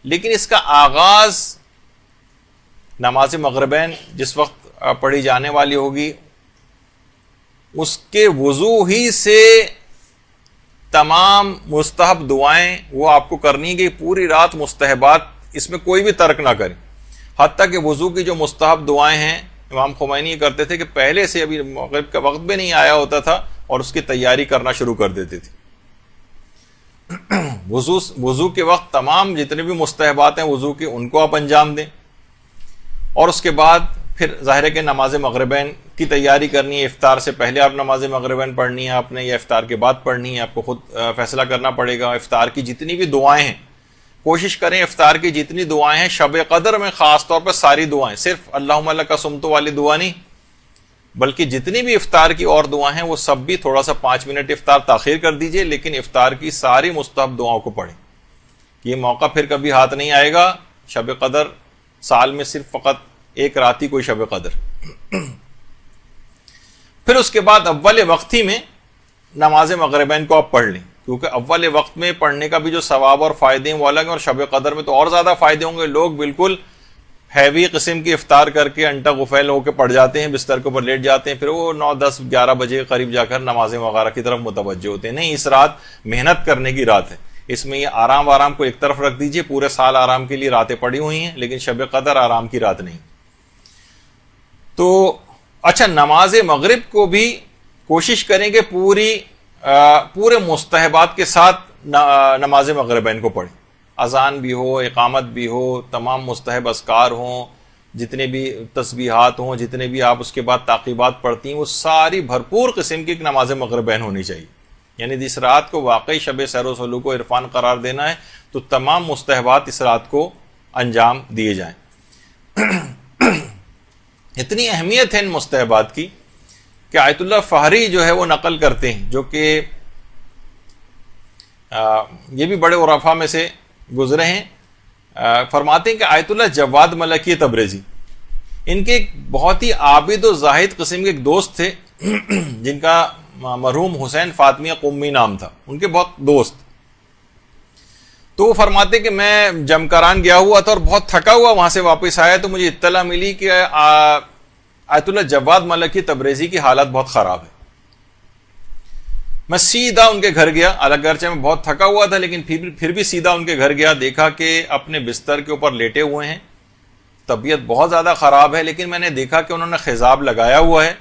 لیکن اس کا آغاز نماز مغربین جس وقت پڑھی جانے والی ہوگی اس کے وضو ہی سے تمام مستحب دعائیں وہ آپ کو کرنی ہے کہ پوری رات مستحبات اس میں کوئی بھی ترک نہ کریں. حتیٰ کہ وضو کی جو مستحب دعائیں ہیں امام خمینی یہ کرتے تھے کہ پہلے سے ابھی مغرب کا وقت بھی نہیں آیا ہوتا تھا اور اس کی تیاری کرنا شروع کر دیتے تھے. وضو کے وقت تمام جتنے بھی مستحبات ہیں وضو کی ان کو آپ انجام دیں, اور اس کے بعد پھر ظاہر ہے کہ نماز مغربین کی تیاری کرنی ہے. افطار سے پہلے آپ نماز مغربین پڑھنی ہے آپ نے یا افطار کے بعد پڑھنی ہے, آپ کو خود فیصلہ کرنا پڑے گا. افطار کی جتنی بھی دعائیں ہیں کوشش کریں افطار کی جتنی دعائیں ہیں شب قدر میں خاص طور پر ساری دعائیں, صرف اللہم لک صمت والی دعا نہیں بلکہ جتنی بھی افطار کی اور دعائیں ہیں وہ سب بھی تھوڑا سا 5 منٹ افطار تاخیر کر دیجئے, لیکن افطار کی ساری مستحب دعاؤں کو پڑھیں. یہ موقع پھر کبھی ہاتھ نہیں آئے گا. شب قدر سال میں صرف فقط ایک رات ہی کوئی شب قدر. پھر اس کے بعد اول وقت ہی میں نماز مغربین کو آپ پڑھ لیں, کیونکہ اول وقت میں پڑھنے کا بھی جو ثواب اور فائدے ہیں وہ الگ ہیں, اور شب قدر میں تو اور زیادہ فائدے ہوں گے. لوگ بالکل ہیوی قسم کی افطار کر کے انٹا غفیل ہو کے پڑ جاتے ہیں, بستر کے اوپر لیٹ جاتے ہیں, پھر وہ 9, 10, 11 بجے کے قریب جا کر نمازیں وغیرہ کی طرف متوجہ ہوتے ہیں. نہیں, اس رات محنت کرنے کی رات ہے. اس میں یہ آرام کو ایک طرف رکھ دیجئے. پورے سال آرام کے لیے راتیں پڑی ہوئی ہیں, لیکن شب قدر آرام کی رات نہیں. تو اچھا, نماز مغرب کو بھی کوشش کریں کہ پورے مستحبات کے ساتھ نماز مغربین کو پڑھیں. اذان بھی ہو, اقامت بھی ہو, تمام مستحب اذکار ہوں, جتنے بھی تسبیحات ہوں, جتنے بھی آپ اس کے بعد تعقیبات پڑھتی ہیں, وہ ساری بھرپور قسم کی ایک نماز مغربین ہونی چاہیے. یعنی جس رات کو واقعی شب سیر و سلوک و عرفان قرار دینا ہے تو تمام مستحبات اس رات کو انجام دیے جائیں. اتنی اہمیت ہے ان مستحبات کی کہ آیت اللہ فہری جو ہے وہ نقل کرتے ہیں, جو کہ یہ بھی بڑے عرفاء میں سے گزرے ہیں. فرماتے ہیں کہ آیت اللہ جواد ملکی تبریزی, ان کے ایک بہت ہی عابد و زاہد قسم کے ایک دوست تھے جن کا مرحوم حسین فاطمیہ قمی نام تھا, ان کے بہت دوست. تو وہ فرماتے کہ میں جمکران گیا ہوا تھا اور بہت تھکا ہوا وہاں سے واپس آیا تو مجھے اطلاع ملی کہ آیت اللہ جواد ملکی تبریزی کی حالت بہت خراب ہے. میں سیدھا ان کے گھر گیا, اگرچہ میں بہت تھکا ہوا تھا لیکن پھر بھی سیدھا ان کے گھر گیا. دیکھا کہ اپنے بستر کے اوپر لیٹے ہوئے ہیں, طبیعت بہت زیادہ خراب ہے, لیکن میں نے دیکھا کہ انہوں نے خضاب لگایا ہوا ہے,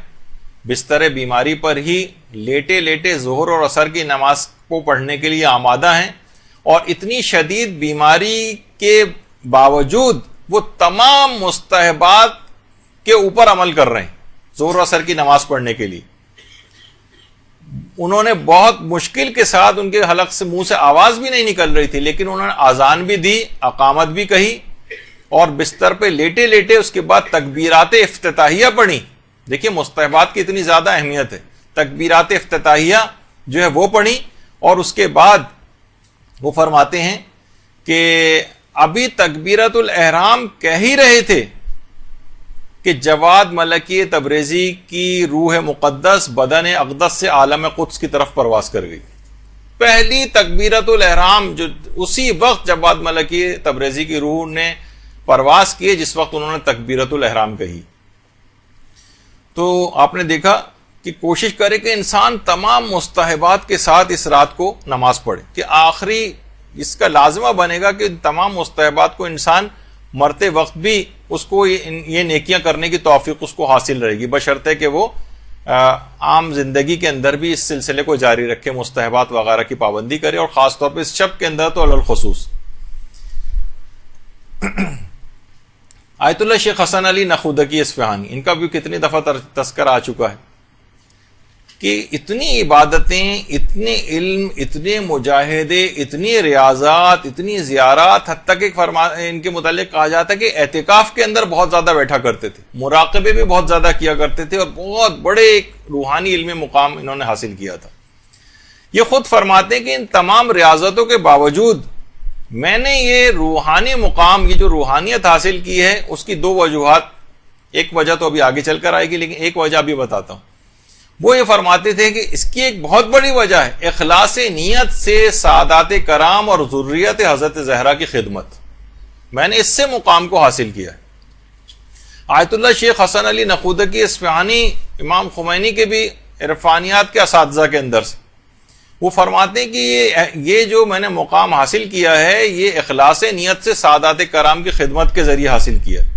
بستر بیماری پر ہی لیٹے لیٹے ظہر اور عصر کی نماز کو پڑھنے کے لیے آمادہ ہیں, اور اتنی شدید بیماری کے باوجود وہ تمام مستحبات کے اوپر عمل کر رہے ہیں ظہر و عصر کی نماز پڑھنے کے لیے. انہوں نے بہت مشکل کے ساتھ, ان کے حلق سے منہ سے آواز بھی نہیں نکل رہی تھی, لیکن انہوں نے اذان بھی دی, اقامت بھی کہی, اور بستر پہ لیٹے لیٹے اس کے بعد تکبیرات افتتاحیہ پڑھی. دیکھیے مستحبات کی اتنی زیادہ اہمیت ہے. تکبیرات افتتاحیہ جو ہے وہ پڑھی, اور اس کے بعد وہ فرماتے ہیں کہ ابھی تکبیرۃ الاحرام کہہ ہی رہے تھے کہ جواد ملکی تبریزی کی روح مقدس بدن اقدس سے عالم قدس کی طرف پرواز کر گئی. پہلی تکبیرۃ الاحرام جو اسی وقت جواد ملکی تبریزی کی روح نے پرواز کی جس وقت انہوں نے تکبیرۃ الاحرام کہی. تو آپ نے دیکھا کہ کوشش کرے کہ انسان تمام مستحبات کے ساتھ اس رات کو نماز پڑھے, کہ آخری اس کا لازمہ بنے گا کہ تمام مستحبات کو انسان مرتے وقت بھی اس کو یہ نیکیاں کرنے کی توفیق اس کو حاصل رہے گی, بشرطے کہ وہ عام زندگی کے اندر بھی اس سلسلے کو جاری رکھے, مستحبات وغیرہ کی پابندی کرے, اور خاص طور پہ اس شب کے اندر تو علی الخصوص. آیت اللہ شیخ حسن علی نخودکی اصفہانی, ان کا بھی کتنی دفعہ تذکر آ چکا ہے کہ اتنی عبادتیں, اتنے علم, اتنے مجاہدے, اتنی ریاضات, اتنی زیارات, حتیٰ کہ ان کے متعلق کہا جاتا ہے کہ اعتکاف کے اندر بہت زیادہ بیٹھا کرتے تھے, مراقبے بھی بہت زیادہ کیا کرتے تھے, اور بہت بڑے ایک روحانی علمی مقام انہوں نے حاصل کیا تھا. یہ خود فرماتے ہیں کہ ان تمام ریاضتوں کے باوجود میں نے یہ روحانی مقام, یہ جو روحانیت حاصل کی ہے, اس کی 2 وجوہات, ایک وجہ تو ابھی آگے چل کر آئے گی لیکن ایک وجہ بھی بتاتا ہوں. وہ یہ فرماتے تھے کہ اس کی ایک بہت بڑی وجہ ہے اخلاص نیت سے سادات کرام اور ذریت حضرت زہرا کی خدمت. میں نے اس سے مقام کو حاصل کیا ہے۔ آیت اللہ شیخ حسن علی نخودکی اصفہانی امام خمینی کے بھی عرفانیات کے اساتذہ کے اندر سے، وہ فرماتے ہیں کہ یہ جو میں نے مقام حاصل کیا ہے یہ اخلاص نیت سے سادات کرام کی خدمت کے ذریعے حاصل کیا ہے۔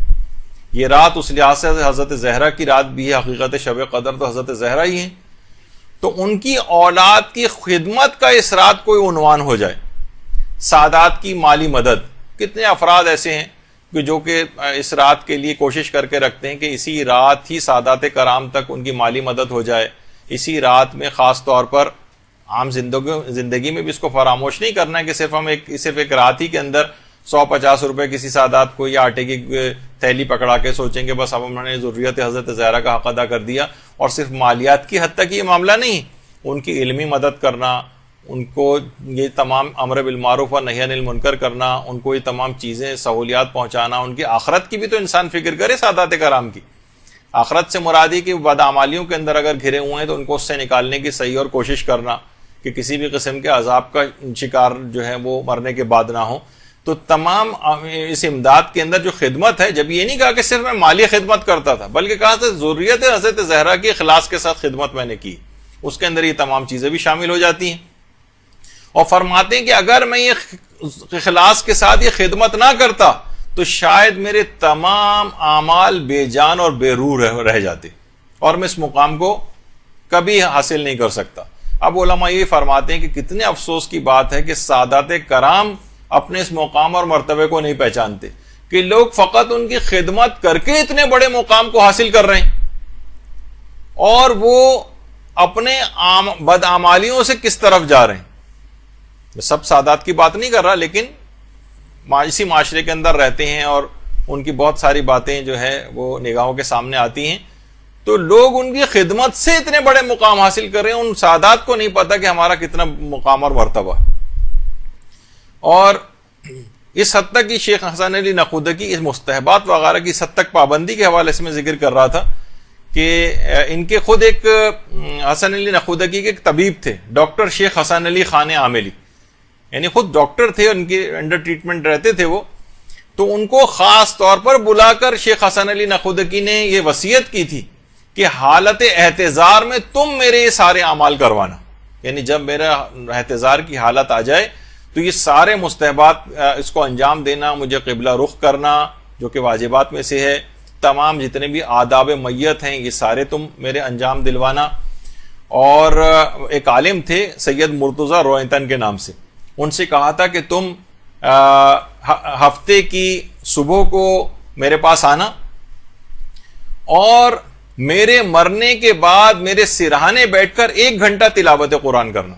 یہ رات اس لحاظ سے حضرت زہرا کی رات بھی ہے، حقیقت شب قدر تو حضرت زہرا ہی ہیں، تو ان کی اولاد کی خدمت کا اس رات کوئی عنوان ہو جائے، سادات کی مالی مدد۔ کتنے افراد ایسے ہیں کہ جو کہ اس رات کے لیے کوشش کر کے رکھتے ہیں کہ اسی رات ہی سادات کرام تک ان کی مالی مدد ہو جائے، اسی رات میں خاص طور پر عام زندگی میں بھی اس کو فراموش نہیں کرنا ہے کہ صرف ہم صرف ایک رات ہی کے اندر 150 روپے کسی سادات کو یا آٹے کی تھیلی پکڑا کے سوچیں کہ بس اب ہم نے ذریت حضرت زہرا کا حق ادا کر دیا، اور صرف مالیات کی حد تک یہ معاملہ نہیں، ان کی علمی مدد کرنا، ان کو یہ تمام امر بالمعروف و نہی عن المنکر کرنا، ان کو یہ تمام چیزیں سہولیات پہنچانا، ان کی آخرت کی بھی تو انسان فکر کرے سادات کرام کی۔ آخرت سے مرادی کہ بدعمالیوں کے اندر اگر گھرے ہوئے ہیں تو ان کو اس سے نکالنے کی صحیح اور کوشش کرنا کہ کسی بھی قسم کے عذاب کا شکار جو ہے وہ مرنے کے بعد نہ ہو۔ تو تمام اس امداد کے اندر جو خدمت ہے، جب یہ نہیں کہا کہ صرف میں مالی خدمت کرتا تھا، بلکہ کہا تھا ذریت حضرت زہرا کی اخلاص کے ساتھ خدمت میں نے کی، اس کے اندر یہ تمام چیزیں بھی شامل ہو جاتی ہیں۔ اور فرماتے ہیں کہ اگر میں یہ اخلاص کے ساتھ یہ خدمت نہ کرتا تو شاید میرے تمام اعمال بے جان اور بے روح رہ جاتے، اور میں اس مقام کو کبھی حاصل نہیں کر سکتا۔ اب علماء یہ فرماتے ہیں کہ کتنے افسوس کی بات ہے کہ سادات کرام اپنے اس مقام اور مرتبے کو نہیں پہچانتے، کہ لوگ فقط ان کی خدمت کر کے اتنے بڑے مقام کو حاصل کر رہے ہیں، اور وہ اپنے بدعمالیوں سے کس طرف جا رہے ہیں۔ سب سادات کی بات نہیں کر رہا، لیکن اسی معاشرے کے اندر رہتے ہیں اور ان کی بہت ساری باتیں جو ہے وہ نگاہوں کے سامنے آتی ہیں، تو لوگ ان کی خدمت سے اتنے بڑے مقام حاصل کر رہے ہیں، ان سادات کو نہیں پتا کہ ہمارا کتنا مقام اور مرتبہ ہے۔ اور اس حد تک کہ شیخ حسن علی نخودکی اس مستحبات وغیرہ کی حد تک پابندی کے حوالے سے میں ذکر کر رہا تھا کہ ان کے خود ایک حسن علی نخودکی کے ایک طبیب تھے، ڈاکٹر شیخ حسن علی خان عاملی، یعنی خود ڈاکٹر تھے، ان کے انڈر ٹریٹمنٹ رہتے تھے وہ، تو ان کو خاص طور پر بلا کر شیخ حسن علی نخودکی نے یہ وصیت کی تھی کہ حالت احتضار میں تم میرے یہ سارے اعمال کروانا، یعنی جب میرا احتضار کی حالت آ جائے تو یہ سارے مستحبات اس کو انجام دینا، مجھے قبلہ رخ کرنا جو کہ واجبات میں سے ہے، تمام جتنے بھی آداب میت ہیں یہ سارے تم میرے انجام دلوانا۔ اور ایک عالم تھے سید مرتضی روئنتن کے نام سے، ان سے کہا تھا کہ تم ہفتے کی صبح کو میرے پاس آنا، اور میرے مرنے کے بعد میرے سرہانے بیٹھ کر 1 گھنٹہ تلاوت قرآن کرنا۔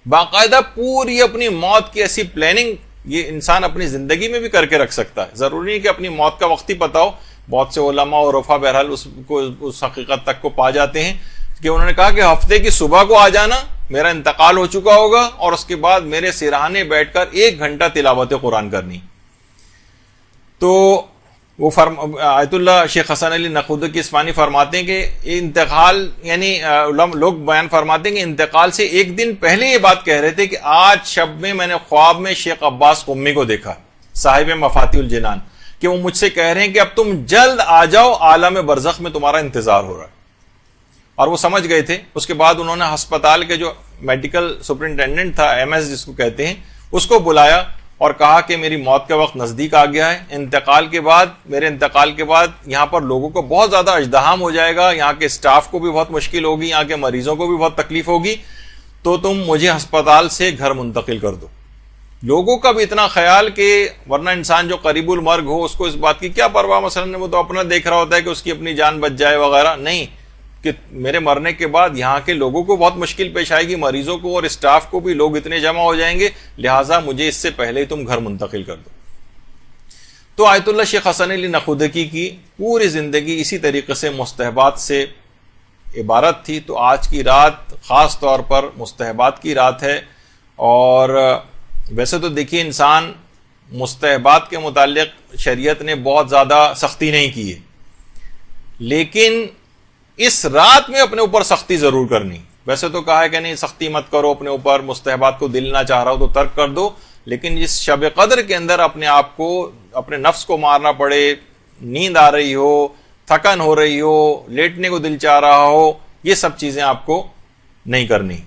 باقاعدہ پوری اپنی موت کی ایسی پلاننگ یہ انسان اپنی زندگی میں بھی کر کے رکھ سکتا ہے، ضروری نہیں کہ اپنی موت کا وقت ہی پتا ہو۔ بہت سے علماء اور عرفا بہرحال اس حقیقت تک کو پا جاتے ہیں کہ انہوں نے کہا کہ ہفتے کی صبح کو آ جانا، میرا انتقال ہو چکا ہوگا، اور اس کے بعد میرے سرہانے بیٹھ کر 1 گھنٹہ تلاوت قرآن کرنی۔ تو وہ آیت اللہ شیخ حسن علی نخودکی اصفہانی فرماتے ہیں کہ انتقال، یعنی لوگ بیان فرماتے ہیں کہ انتقال سے 1 دن پہلے یہ بات کہہ رہے تھے کہ آج شب میں میں نے خواب میں شیخ عباس قمی کو دیکھا، صاحب مفاتیح الجنان، کہ وہ مجھ سے کہہ رہے ہیں کہ اب تم جلد آ جاؤ، عالم برزخ میں تمہارا انتظار ہو رہا ہے۔ اور وہ سمجھ گئے تھے۔ اس کے بعد انہوں نے ہسپتال کے جو میڈیکل سپرنٹینڈنٹ تھا، MS جس کو کہتے ہیں، اس کو بلایا اور کہا کہ میری موت کا وقت نزدیک آ گیا ہے، میرے انتقال کے بعد یہاں پر لوگوں کو بہت زیادہ ازدحام ہو جائے گا، یہاں کے سٹاف کو بھی بہت مشکل ہوگی، یہاں کے مریضوں کو بھی بہت تکلیف ہوگی، تو تم مجھے ہسپتال سے گھر منتقل کر دو۔ لوگوں کا بھی اتنا خیال کہ ورنہ انسان جو قریب المرگ ہو اس کو اس بات کی کیا پرواہ، مثلا وہ تو اپنا دیکھ رہا ہوتا ہے کہ اس کی اپنی جان بچ جائے وغیرہ، نہیں، کہ میرے مرنے کے بعد یہاں کے لوگوں کو بہت مشکل پیش آئے گی، مریضوں کو اور اسٹاف کو بھی، لوگ اتنے جمع ہو جائیں گے، لہٰذا مجھے اس سے پہلے تم گھر منتقل کر دو۔ تو آیت اللہ شیخ حسن علی نخودکی کی پوری زندگی اسی طریقے سے مستحبات سے عبارت تھی۔ تو آج کی رات خاص طور پر مستحبات کی رات ہے، اور ویسے تو دیکھیے انسان مستحبات کے متعلق شریعت نے بہت زیادہ سختی نہیں کی ہے، لیکن اس رات میں اپنے اوپر سختی ضرور کرنی۔ ویسے تو کہا ہے کہ نہیں سختی مت کرو اپنے اوپر، مستحبات کو دل نہ چاہ رہا ہو تو ترک کر دو، لیکن اس شب قدر کے اندر اپنے آپ کو اپنے نفس کو مارنا پڑے، نیند آ رہی ہو، تھکن ہو رہی ہو، لیٹنے کو دل چاہ رہا ہو، یہ سب چیزیں آپ کو نہیں کرنی.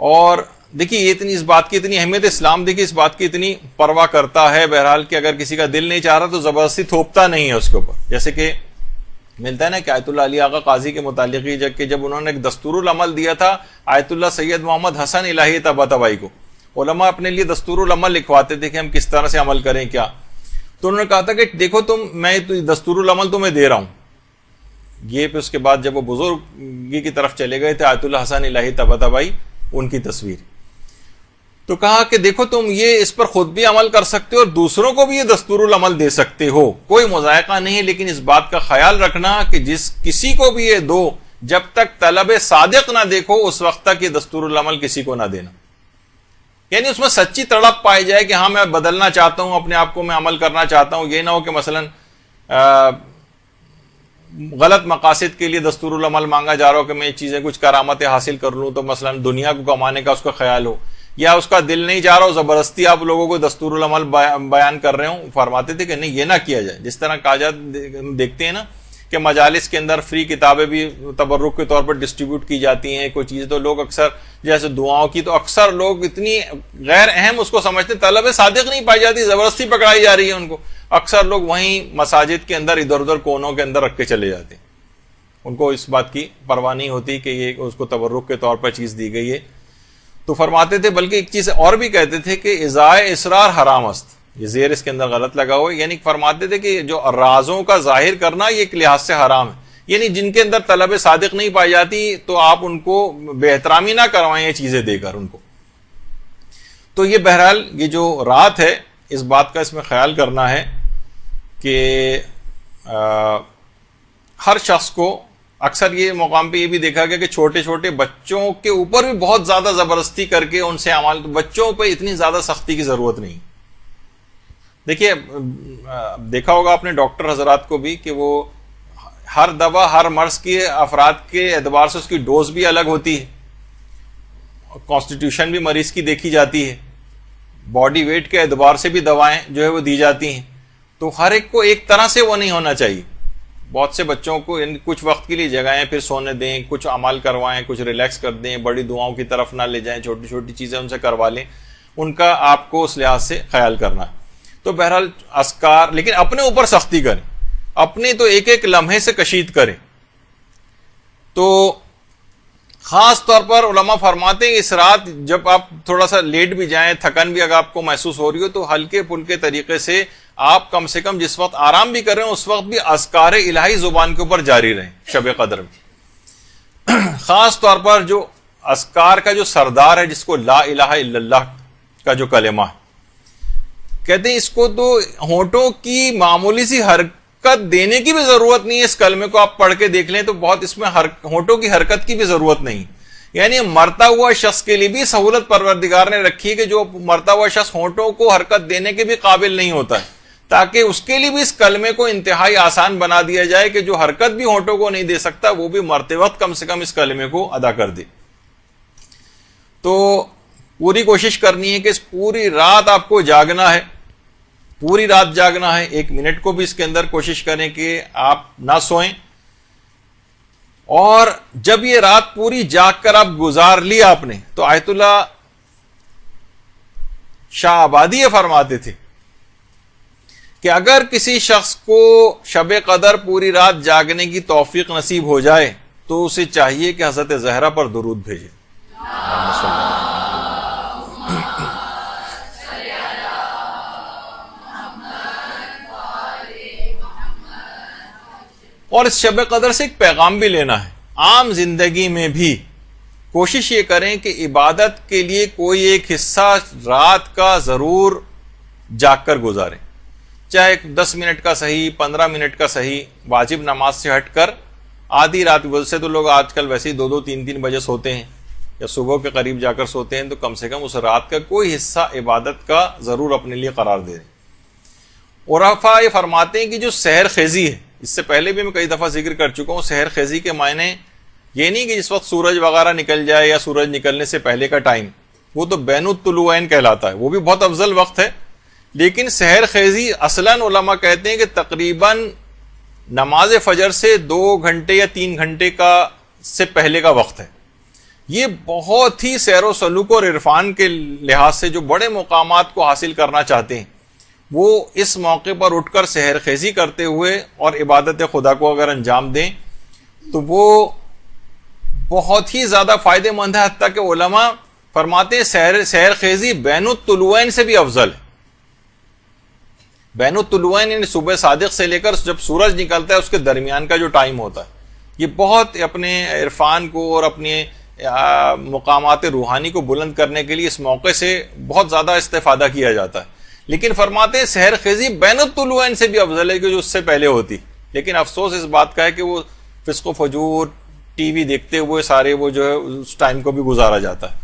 اور دیکھیے یہ اتنی اس بات کی اتنی اہمیت، اسلام دیکھیے اس بات کی اتنی پرواہ کرتا ہے بہرحال کہ اگر کسی کا دل نہیں چاہ رہا تو زبردستی تھوپتا نہیں ہے اس کے اوپر. جیسے کہ ملتا ہے نا کہ آیت اللہ علی آغا قاضی کے متعلق ہی جب انہوں نے ایک دستور العمل دیا تھا آیت اللہ سید محمد حسن الہی طباطبائی کو، علماء اپنے لیے دستور العمل لکھواتے تھے کہ ہم کس طرح سے عمل کریں کیا. تو انہوں نے کہا تھا کہ دیکھو میں دستور العمل تمہیں دے رہا ہوں یہ. پھر اس کے بعد جب وہ بزرگی کی طرف چلے گئے تھے آیت اللہ حسن الہی طباطبائی، ان کی تصویر، تو کہا کہ دیکھو تم یہ اس پر خود بھی عمل کر سکتے ہو اور دوسروں کو بھی یہ دستور العمل دے سکتے ہو، کوئی مذائقہ نہیں ہے، لیکن اس بات کا خیال رکھنا کہ کسی کو بھی یہ دو، جب تک طلب صادق نہ دیکھو اس وقت تک یہ دستور العمل کسی کو نہ دینا. یعنی اس میں سچی تڑپ پائی جائے کہ ہاں میں بدلنا چاہتا ہوں، اپنے آپ کو میں عمل کرنا چاہتا ہوں. یہ نہ ہو کہ مثلا غلط مقاصد کے لیے دستور العمل مانگا جا رہا ہو کہ میں یہ چیزیں کچھ کرامتیں حاصل کر لوں، تو مثلا دنیا کو کمانے کا اس کا خیال ہو، یا اس کا دل نہیں چاہ رہا ہو، زبردستی آپ لوگوں کو دستور العمل بیان کر رہے ہوں. فرماتے تھے کہ نہیں یہ نہ کیا جائے. جس طرح کہا دیکھتے ہیں نا کہ مجالس کے اندر فری کتابیں بھی تبرک کے طور پر ڈسٹریبیوٹ کی جاتی ہیں کوئی چیز، تو لوگ اکثر جیسے دعاؤں کی، تو اکثر لوگ اتنی غیر اہم اس کو سمجھتے، طلب صادق نہیں پائی جاتی، زبردستی پکڑائی جا رہی ہے ان کو. اکثر لوگ وہیں مساجد کے اندر ادھر ادھر کونوں کے اندر رکھ کے چلے جاتے ہیں، ان کو اس بات کی پرواہ نہیں ہوتی کہ یہ اس کو تبرک کے طور پر چیز دی گئی ہے. تو فرماتے تھے، بلکہ ایک چیز اور بھی کہتے تھے کہ ازائے اسرار حرام است، یہ زیر اس کے اندر غلط لگا ہوا ہے، یعنی فرماتے تھے کہ جو رازوں کا ظاہر کرنا یہ ایک لحاظ سے حرام ہے. یعنی جن کے اندر طلب صادق نہیں پائی جاتی تو آپ ان کو بے احترامی نہ کروائیں یہ چیزیں دے کر ان کو. تو یہ بہرحال یہ جو رات ہے اس بات کا اس میں خیال کرنا ہے کہ ہر شخص کو، اکثر یہ مقام پہ یہ بھی دیکھا گیا کہ چھوٹے چھوٹے بچوں کے اوپر بھی بہت زیادہ زبردستی کر کے ان سے عمل، بچوں پہ اتنی زیادہ سختی کی ضرورت نہیں. دیکھیے دیکھا ہوگا آپ نے ڈاکٹر حضرات کو بھی کہ وہ ہر دوا ہر مرض کے افراد کے اعتبار سے اس کی ڈوز بھی الگ ہوتی ہے، کانسٹیٹیوشن بھی مریض کی دیکھی جاتی ہے، باڈی ویٹ کے اعتبار سے بھی دوائیں جو ہے وہ دی جاتی ہیں. تو ہر ایک کو ایک طرح سے وہ نہیں ہونا چاہیے. بہت سے بچوں کو کچھ وقت کے لیے جگائیں، پھر سونے دیں، کچھ عمل کروائیں، کچھ ریلیکس کر دیں، بڑی دعاؤں کی طرف نہ لے جائیں، چھوٹی چھوٹی چیزیں ان سے کروا لیں، ان کا آپ کو اس لحاظ سے خیال کرنا ہے. تو بہرحال اذکار، لیکن اپنے اوپر سختی کریں، اپنے تو ایک ایک لمحے سے کشید کریں. تو خاص طور پر علماء فرماتے ہیں اس رات جب آپ تھوڑا سا لیٹ بھی جائیں، تھکن بھی اگر آپ کو محسوس ہو رہی ہو، تو ہلکے پھلکے طریقے سے آپ کم سے کم جس وقت آرام بھی کر رہے ہیں اس وقت بھی اذکار الہی زبان کے اوپر جاری رہیں شب قدر میں. خاص طور پر جو اذکار کا جو سردار ہے، جس کو لا الہ الا اللہ کا جو کلمہ ہے، کہتے ہیں اس کو تو ہونٹوں کی معمولی سی حرکت دینے کی بھی ضرورت نہیں ہے. اس کلمے کو آپ پڑھ کے دیکھ لیں تو بہت اس میں ہونٹوں کی حرکت کی بھی ضرورت نہیں. یعنی مرتا ہوا شخص کے لیے بھی سہولت پروردگار نے رکھی ہے کہ جو مرتا ہوا شخص ہونٹوں کو حرکت دینے کے بھی قابل نہیں ہوتا ہے، تاکہ اس کے لیے بھی اس کلمے کو انتہائی آسان بنا دیا جائے کہ جو حرکت بھی ہونٹوں کو نہیں دے سکتا وہ بھی مرتے وقت کم سے کم اس کلمے کو ادا کر دے. تو پوری کوشش کرنی ہے کہ اس پوری رات آپ کو جاگنا ہے، پوری رات جاگنا ہے. 1 منٹ کو بھی اس کے اندر کوشش کریں کہ آپ نہ سوئیں. اور جب یہ رات پوری جاگ کر آپ گزار لی آپ نے، تو آیت اللہ شاہ آبادی یہ فرماتے تھے کہ اگر کسی شخص کو شب قدر پوری رات جاگنے کی توفیق نصیب ہو جائے تو اسے چاہیے کہ حضرت زہرا پر درود بھیجے. اور اس شب قدر سے ایک پیغام بھی لینا ہے. عام زندگی میں بھی کوشش یہ کریں کہ عبادت کے لیے کوئی ایک حصہ رات کا ضرور جاگ کر گزاریں، چاہے 10 منٹ کا صحیح، 15 منٹ کا صحیح. واجب نماز سے ہٹ کر آدھی رات سے تو لوگ آج کل ویسے ہی 2-2 3-3 بجے سوتے ہیں یا صبح کے قریب جا کر سوتے ہیں، تو کم سے کم اس رات کا کوئی حصہ عبادت کا ضرور اپنے لیے قرار دے دیں. عرفا یہ فرماتے ہیں کہ جو سحر خیزی ہے، اس سے پہلے بھی میں کئی دفعہ ذکر کر چکا ہوں، سحر خیزی کے معنی یہ نہیں کہ جس وقت سورج وغیرہ نکل جائے یا سورج نکلنے سے پہلے کا ٹائم، وہ تو بین الطلوعین کہلاتا ہے، وہ بھی بہت افضل وقت ہے، لیکن سحر خیزی اصلاً علماء کہتے ہیں کہ تقریباً نماز فجر سے 2 گھنٹے یا 3 گھنٹے کا سے پہلے کا وقت ہے. یہ بہت ہی سیر و سلوک اور عرفان کے لحاظ سے جو بڑے مقامات کو حاصل کرنا چاہتے ہیں وہ اس موقع پر اٹھ کر سحر خیزی کرتے ہوئے اور عبادت خدا کو اگر انجام دیں تو وہ بہت ہی زیادہ فائدہ مند ہے. حتیٰ کہ علماء فرماتے ہیں سحر خیزی بین الطلوعین سے بھی افضل ہے. بین الطلوعین یعنی صبح صادق سے لے کر جب سورج نکلتا ہے اس کے درمیان کا جو ٹائم ہوتا ہے, یہ بہت اپنے عرفان کو اور اپنے مقامات روحانی کو بلند کرنے کے لیے اس موقع سے بہت زیادہ استفادہ کیا جاتا ہے. لیکن فرماتے ہیں سحر خیزی بین الطلوعین سے بھی افضل ہے کہ جو اس سے پہلے ہوتی. لیکن افسوس اس بات کا ہے کہ وہ فسق و فجور ٹی وی دیکھتے ہوئے سارے وہ جو ہے اس ٹائم کو بھی گزارا جاتا ہے.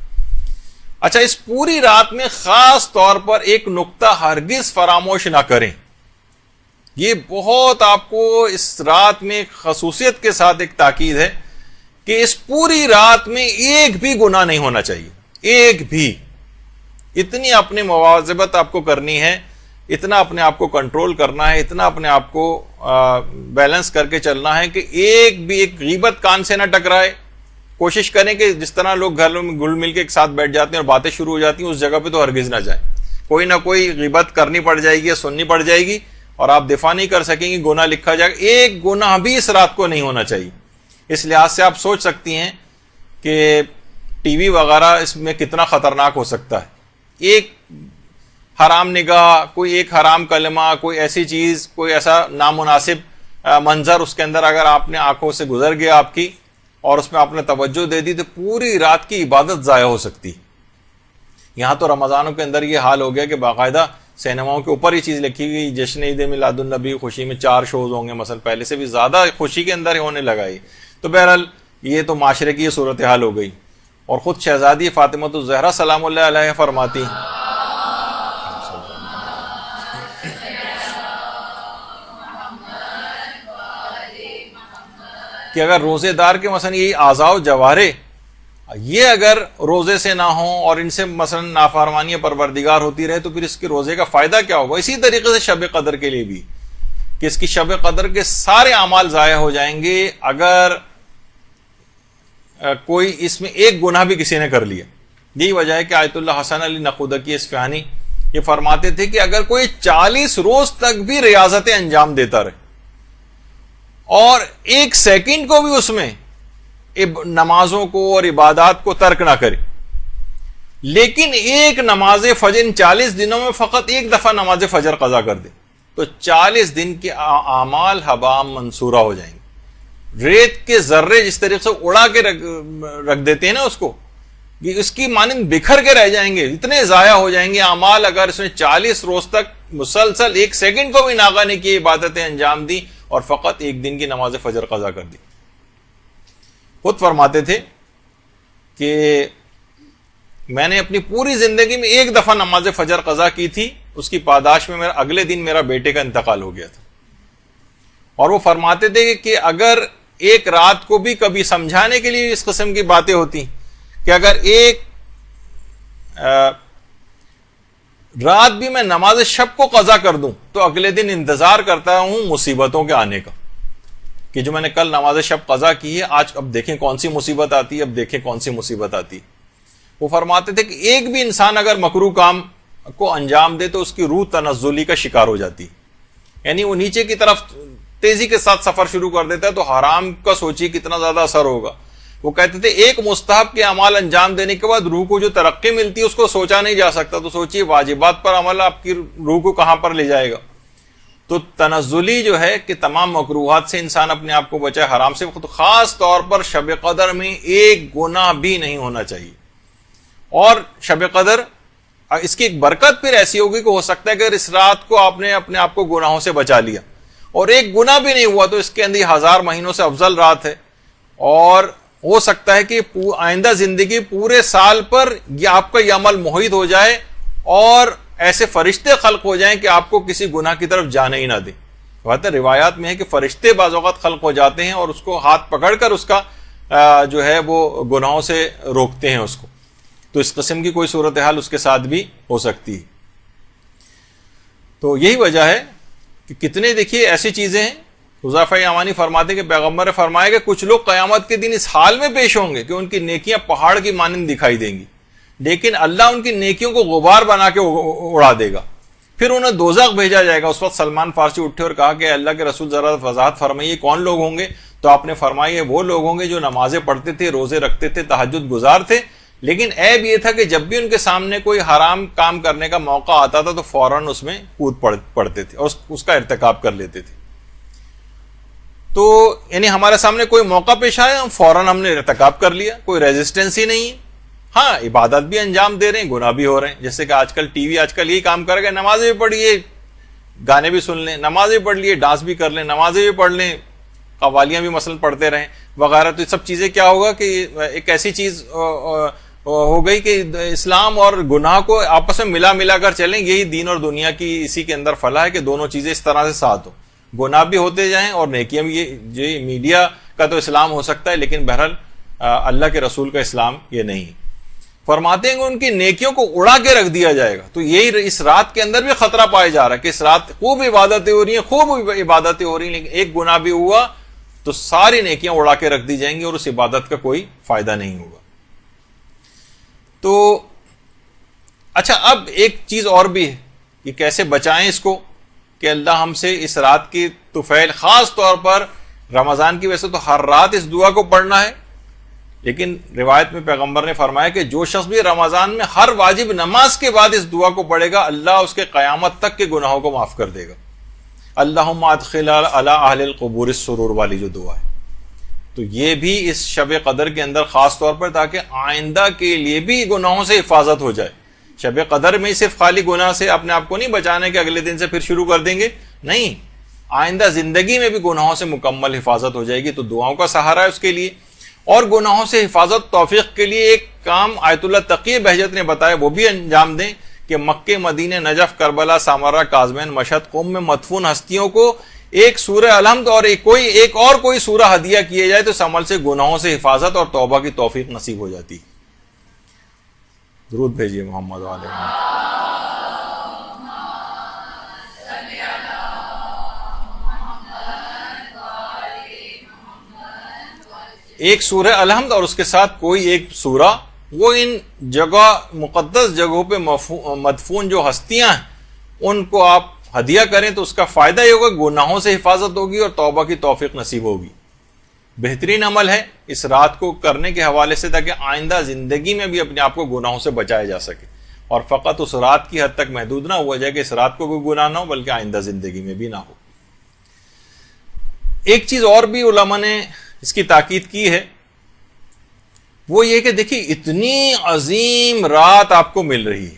اچھا, اس پوری رات میں خاص طور پر ایک نقطہ ہرگز فراموش نہ کریں. یہ بہت آپ کو اس رات میں خصوصیت کے ساتھ ایک تاکید ہے کہ اس پوری رات میں ایک بھی گناہ نہیں ہونا چاہیے, ایک بھی. اتنی اپنی مواظبت آپ کو کرنی ہے, اتنا اپنے آپ کو کنٹرول کرنا ہے, اتنا اپنے آپ کو بیلنس کر کے چلنا ہے کہ ایک بھی ایک غیبت کان سے نہ ٹکرائے. کوشش کریں کہ جس طرح لوگ گھر میں گل مل کے ایک ساتھ بیٹھ جاتے ہیں اور باتیں شروع ہو جاتی ہیں اس جگہ پہ تو ہرگز نہ جائیں. کوئی نہ کوئی غیبت کرنی پڑ جائے گی یا سننی پڑ جائے گی اور آپ دفاع نہیں کر سکیں گے, گناہ لکھا جائے گا. ایک گناہ بھی اس رات کو نہیں ہونا چاہیے. اس لحاظ سے آپ سوچ سکتی ہیں کہ ٹی وی وغیرہ اس میں کتنا خطرناک ہو سکتا ہے. ایک حرام نگاہ, کوئی ایک حرام کلمہ, کوئی ایسی چیز, کوئی ایسا نامناسب منظر اس کے اندر اگر آپ نے آنکھوں سے گزر گیا آپ کی اور اس میں آپ نے توجہ دے دی تو پوری رات کی عبادت ضائع ہو سکتی. یہاں تو رمضانوں کے اندر یہ حال ہو گیا کہ باقاعدہ سینماؤں کے اوپر یہ چیز لکھی گئی جشن عید میلاد النبی خوشی میں 4 شوز ہوں گے مثلا, پہلے سے بھی زیادہ خوشی کے اندر ہونے لگائی. تو بہرحال یہ تو معاشرے کی یہ صورتحال ہو گئی. اور خود شہزادی فاطمہ الزہرا سلام اللہ علیہ فرماتی کہ اگر روزے دار کے مثلا یہ اعضاء و جوارے یہ اگر روزے سے نہ ہوں اور ان سے مثلا نافرمانی پروردگار ہوتی رہے تو پھر اس کے روزے کا فائدہ کیا ہوگا. اسی طریقے سے شب قدر کے لیے بھی کہ اس کی شب قدر کے سارے اعمال ضائع ہو جائیں گے اگر کوئی اس میں ایک گناہ بھی کسی نے کر لیا. یہی وجہ ہے کہ آیت اللہ حسن علی نقودکی اصفہانی یہ فرماتے تھے کہ اگر کوئی 40 روز تک بھی ریاضتیں انجام دیتا رہے اور 1 سیکنڈ کو بھی اس میں نمازوں کو اور عبادات کو ترک نہ کرے, لیکن ایک نماز فجر ان 40 دنوں میں فقط ایک دفعہ نماز فجر قضا کر دے تو 40 دن کے اعمال ہباء منصورہ ہو جائیں گے. ریت کے ذرے جس طریقے سے اڑا کے رکھ دیتے ہیں نا اس کو, اس کی مانند بکھر کے رہ جائیں گے, اتنے ضائع ہو جائیں گے اعمال اگر اس نے 40 روز تک مسلسل 1 سیکنڈ کو بھی ناغہ نہیں کی عبادتیں انجام دی اور فقط 1 دن کی نماز فجر قضا کر دی. خود فرماتے تھے کہ میں نے اپنی پوری زندگی میں 1 دفعہ نماز فجر قضا کی تھی, اس کی پاداش میں اگلے دن میرا بیٹے کا انتقال ہو گیا تھا. اور وہ فرماتے تھے کہ اگر ایک رات کو بھی کبھی سمجھانے کے لیے اس قسم کی باتیں ہوتی کہ اگر ایک رات بھی میں نماز شب کو قضا کر دوں تو اگلے دن انتظار کرتا ہوں مصیبتوں کے آنے کا کہ جو میں نے کل نماز شب قضا کی ہے آج اب دیکھیں کون سی مصیبت آتی ہے, اب دیکھیں کون سی مصیبت آتی ہے. وہ فرماتے تھے کہ ایک بھی انسان اگر مکروہ کام کو انجام دے تو اس کی روح تنزلی کا شکار ہو جاتی, یعنی وہ نیچے کی طرف تیزی کے ساتھ سفر شروع کر دیتا ہے. تو حرام کا سوچیے کتنا زیادہ اثر ہوگا. وہ کہتے تھے ایک مستحب کے اعمال انجام دینے کے بعد روح کو جو ترقی ملتی ہے اس کو سوچا نہیں جا سکتا, تو سوچیے واجبات پر عمل آپ کی روح کو کہاں پر لے جائے گا. تو تنزلی جو ہے کہ تمام مکروہات سے انسان اپنے آپ کو بچائے, حرام سے, خاص طور پر شب قدر میں ایک گناہ بھی نہیں ہونا چاہیے. اور شب قدر اس کی ایک برکت پھر ایسی ہوگی کہ ہو سکتا ہے کہ اس رات کو آپ نے اپنے آپ کو گناہوں سے بچا لیا اور ایک گناہ بھی نہیں ہوا تو اس کے اندر 1000 مہینوں سے افضل رات ہے. اور ہو سکتا ہے کہ آئندہ زندگی پورے سال پر یہ آپ کا یہ عمل محیط ہو جائے اور ایسے فرشتے خلق ہو جائیں کہ آپ کو کسی گناہ کی طرف جانے ہی نہ دیں. روایات میں ہے کہ فرشتے بعض اوقات خلق ہو جاتے ہیں اور اس کو ہاتھ پکڑ کر اس کا جو ہے وہ گناہوں سے روکتے ہیں اس کو. تو اس قسم کی کوئی صورتحال اس کے ساتھ بھی ہو سکتی ہے. تو یہی وجہ ہے کہ کتنے دیکھیے ایسی چیزیں ہیں. حذیفہ یمانی فرماتے کہ پیغمبر نے فرمایا کہ کچھ لوگ قیامت کے دن اس حال میں پیش ہوں گے کہ ان کی نیکیاں پہاڑ کی مانند دکھائی دیں گی، لیکن اللہ ان کی نیکیوں کو غبار بنا کے اڑا دے گا، پھر انہیں دوزخ بھیجا جائے گا. اس وقت سلمان فارسی اٹھے اور کہا کہ اللہ کے رسول ذرا وضاحت فرمائیے کون لوگ ہوں گے؟ تو آپ نے فرمایا وہ لوگ ہوں گے جو نمازیں پڑھتے تھے، روزے رکھتے تھے، تہجد گزار تھے، لیکن عیب یہ تھا کہ جب بھی ان کے سامنے کوئی حرام کام کرنے کا موقع آتا تھا تو فوراً اس میں کود پڑتے تھے اور اس کا ارتکاب کر لیتے تھے. تو یعنی ہمارے سامنے کوئی موقع پیش آیا، فوراً ہم نے ارتکاب کر لیا، کوئی ریزسٹنس ہی نہیں ہے. ہاں عبادت بھی انجام دے رہے ہیں، گناہ بھی ہو رہے ہیں. جیسے کہ آج کل ٹی وی یہی کام کر گئے، نمازیں بھی پڑھیے، گانے بھی سن لیں، نمازیں بھی پڑھ لیے، ڈانس بھی کر لیں، نمازیں بھی پڑھ لیں، قوالیاں بھی مثلاً پڑھتے رہیں وغیرہ. تو یہ سب چیزیں کیا ہوگا کہ ایک ایسی چیز ہو گئی کہ اسلام اور گناہ کو آپس میں ملا کر چلیں. یہی دین اور دنیا کی اسی کے اندر فلاح ہے کہ دونوں چیزیں اس طرح سے ساتھ ہوں، گناہ بھی ہوتے جائیں اور نیکیاں بھی. یہ میڈیا کا تو اسلام ہو سکتا ہے لیکن بہرحال اللہ کے رسول کا اسلام یہ نہیں. فرماتے ہیں کہ ان کی نیکیوں کو اڑا کے رکھ دیا جائے گا. تو یہی اس رات کے اندر بھی خطرہ پایا جا رہا ہے کہ اس رات خوب عبادتیں ہو رہی ہیں، خوب عبادتیں ہو رہی ہیں، لیکن ایک گناہ بھی ہوا تو ساری نیکیاں اڑا کے رکھ دی جائیں گی اور اس عبادت کا کوئی فائدہ نہیں ہوگا. تو اچھا، اب ایک چیز اور بھی ہے کہ کیسے بچائیں اس کو کہ اللہ ہم سے اس رات کی طفیل، خاص طور پر رمضان کی ویسے تو ہر رات اس دعا کو پڑھنا ہے، لیکن روایت میں پیغمبر نے فرمایا کہ جو شخص بھی رمضان میں ہر واجب نماز کے بعد اس دعا کو پڑھے گا اللہ اس کے قیامت تک کے گناہوں کو معاف کر دے گا. اللہم ادخل علی اہل القبور السرور والی جو دعا ہے، تو یہ بھی اس شب قدر کے اندر خاص طور پر تاکہ آئندہ کے لیے بھی گناہوں سے حفاظت ہو جائے. شب قدر میں صرف خالی گناہ سے اپنے آپ کو نہیں بچانے کہ اگلے دن سے پھر شروع کر دیں گے، نہیں، آئندہ زندگی میں بھی گناہوں سے مکمل حفاظت ہو جائے گی. تو دعاؤں کا سہارا ہے اس کے لیے. اور گناہوں سے حفاظت توفیق کے لیے ایک کام آیت اللہ تقی بہجت نے بتایا، وہ بھی انجام دیں کہ مکے، مدینہ، نجف، کربلا، سامرہ، کاظمین، مشہد، قم میں مدفون ہستیوں کو ایک سورہ الحمد اور کوئی سورہ ہدیہ کیے جائے تو اس عمل سے گناہوں سے حفاظت اور توبہ کی توفیق نصیب ہو جاتی. درود بھیجیے محمد علیہ وسلم. ایک سورہ الحمد اور اس کے ساتھ کوئی ایک سورہ، وہ ان جگہ مقدس جگہوں پہ مدفون جو ہستیاں ہیں ان کو آپ ہدیہ کریں تو اس کا فائدہ یہ ہوگا، گناہوں سے حفاظت ہوگی اور توبہ کی توفیق نصیب ہوگی. بہترین عمل ہے اس رات کو کرنے کے حوالے سے تاکہ آئندہ زندگی میں بھی اپنے آپ کو گناہوں سے بچایا جا سکے اور فقط اس رات کی حد تک محدود نہ ہوا جائے کہ اس رات کو کوئی گناہ نہ ہو بلکہ آئندہ زندگی میں بھی نہ ہو. ایک چیز اور بھی علماء نے اس کی تاکید کی ہے، وہ یہ کہ دیکھیے اتنی عظیم رات آپ کو مل رہی ہے،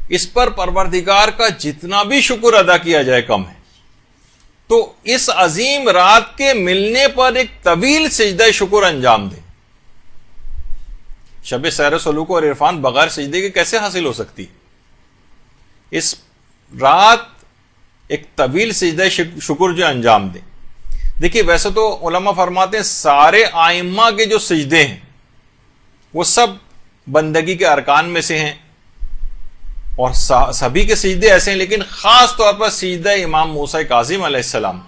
اس پر پروردگار کا جتنا بھی شکر ادا کیا جائے کم ہے. تو اس عظیم رات کے ملنے پر ایک طویل سجدہ شکر انجام دیں. شب سیر سلوک اور عرفان بغیر سجدے کے کیسے حاصل ہو سکتی؟ اس رات ایک طویل سجدہ شکر جو انجام دیں. دیکھیے ویسے تو علماء فرماتے ہیں سارے آئمہ کے جو سجدے ہیں وہ سب بندگی کے ارکان میں سے ہیں اور سبھی کے سجدے ایسے ہیں، لیکن خاص طور پر سجدہ امام موسیٰ کاظم علیہ السلام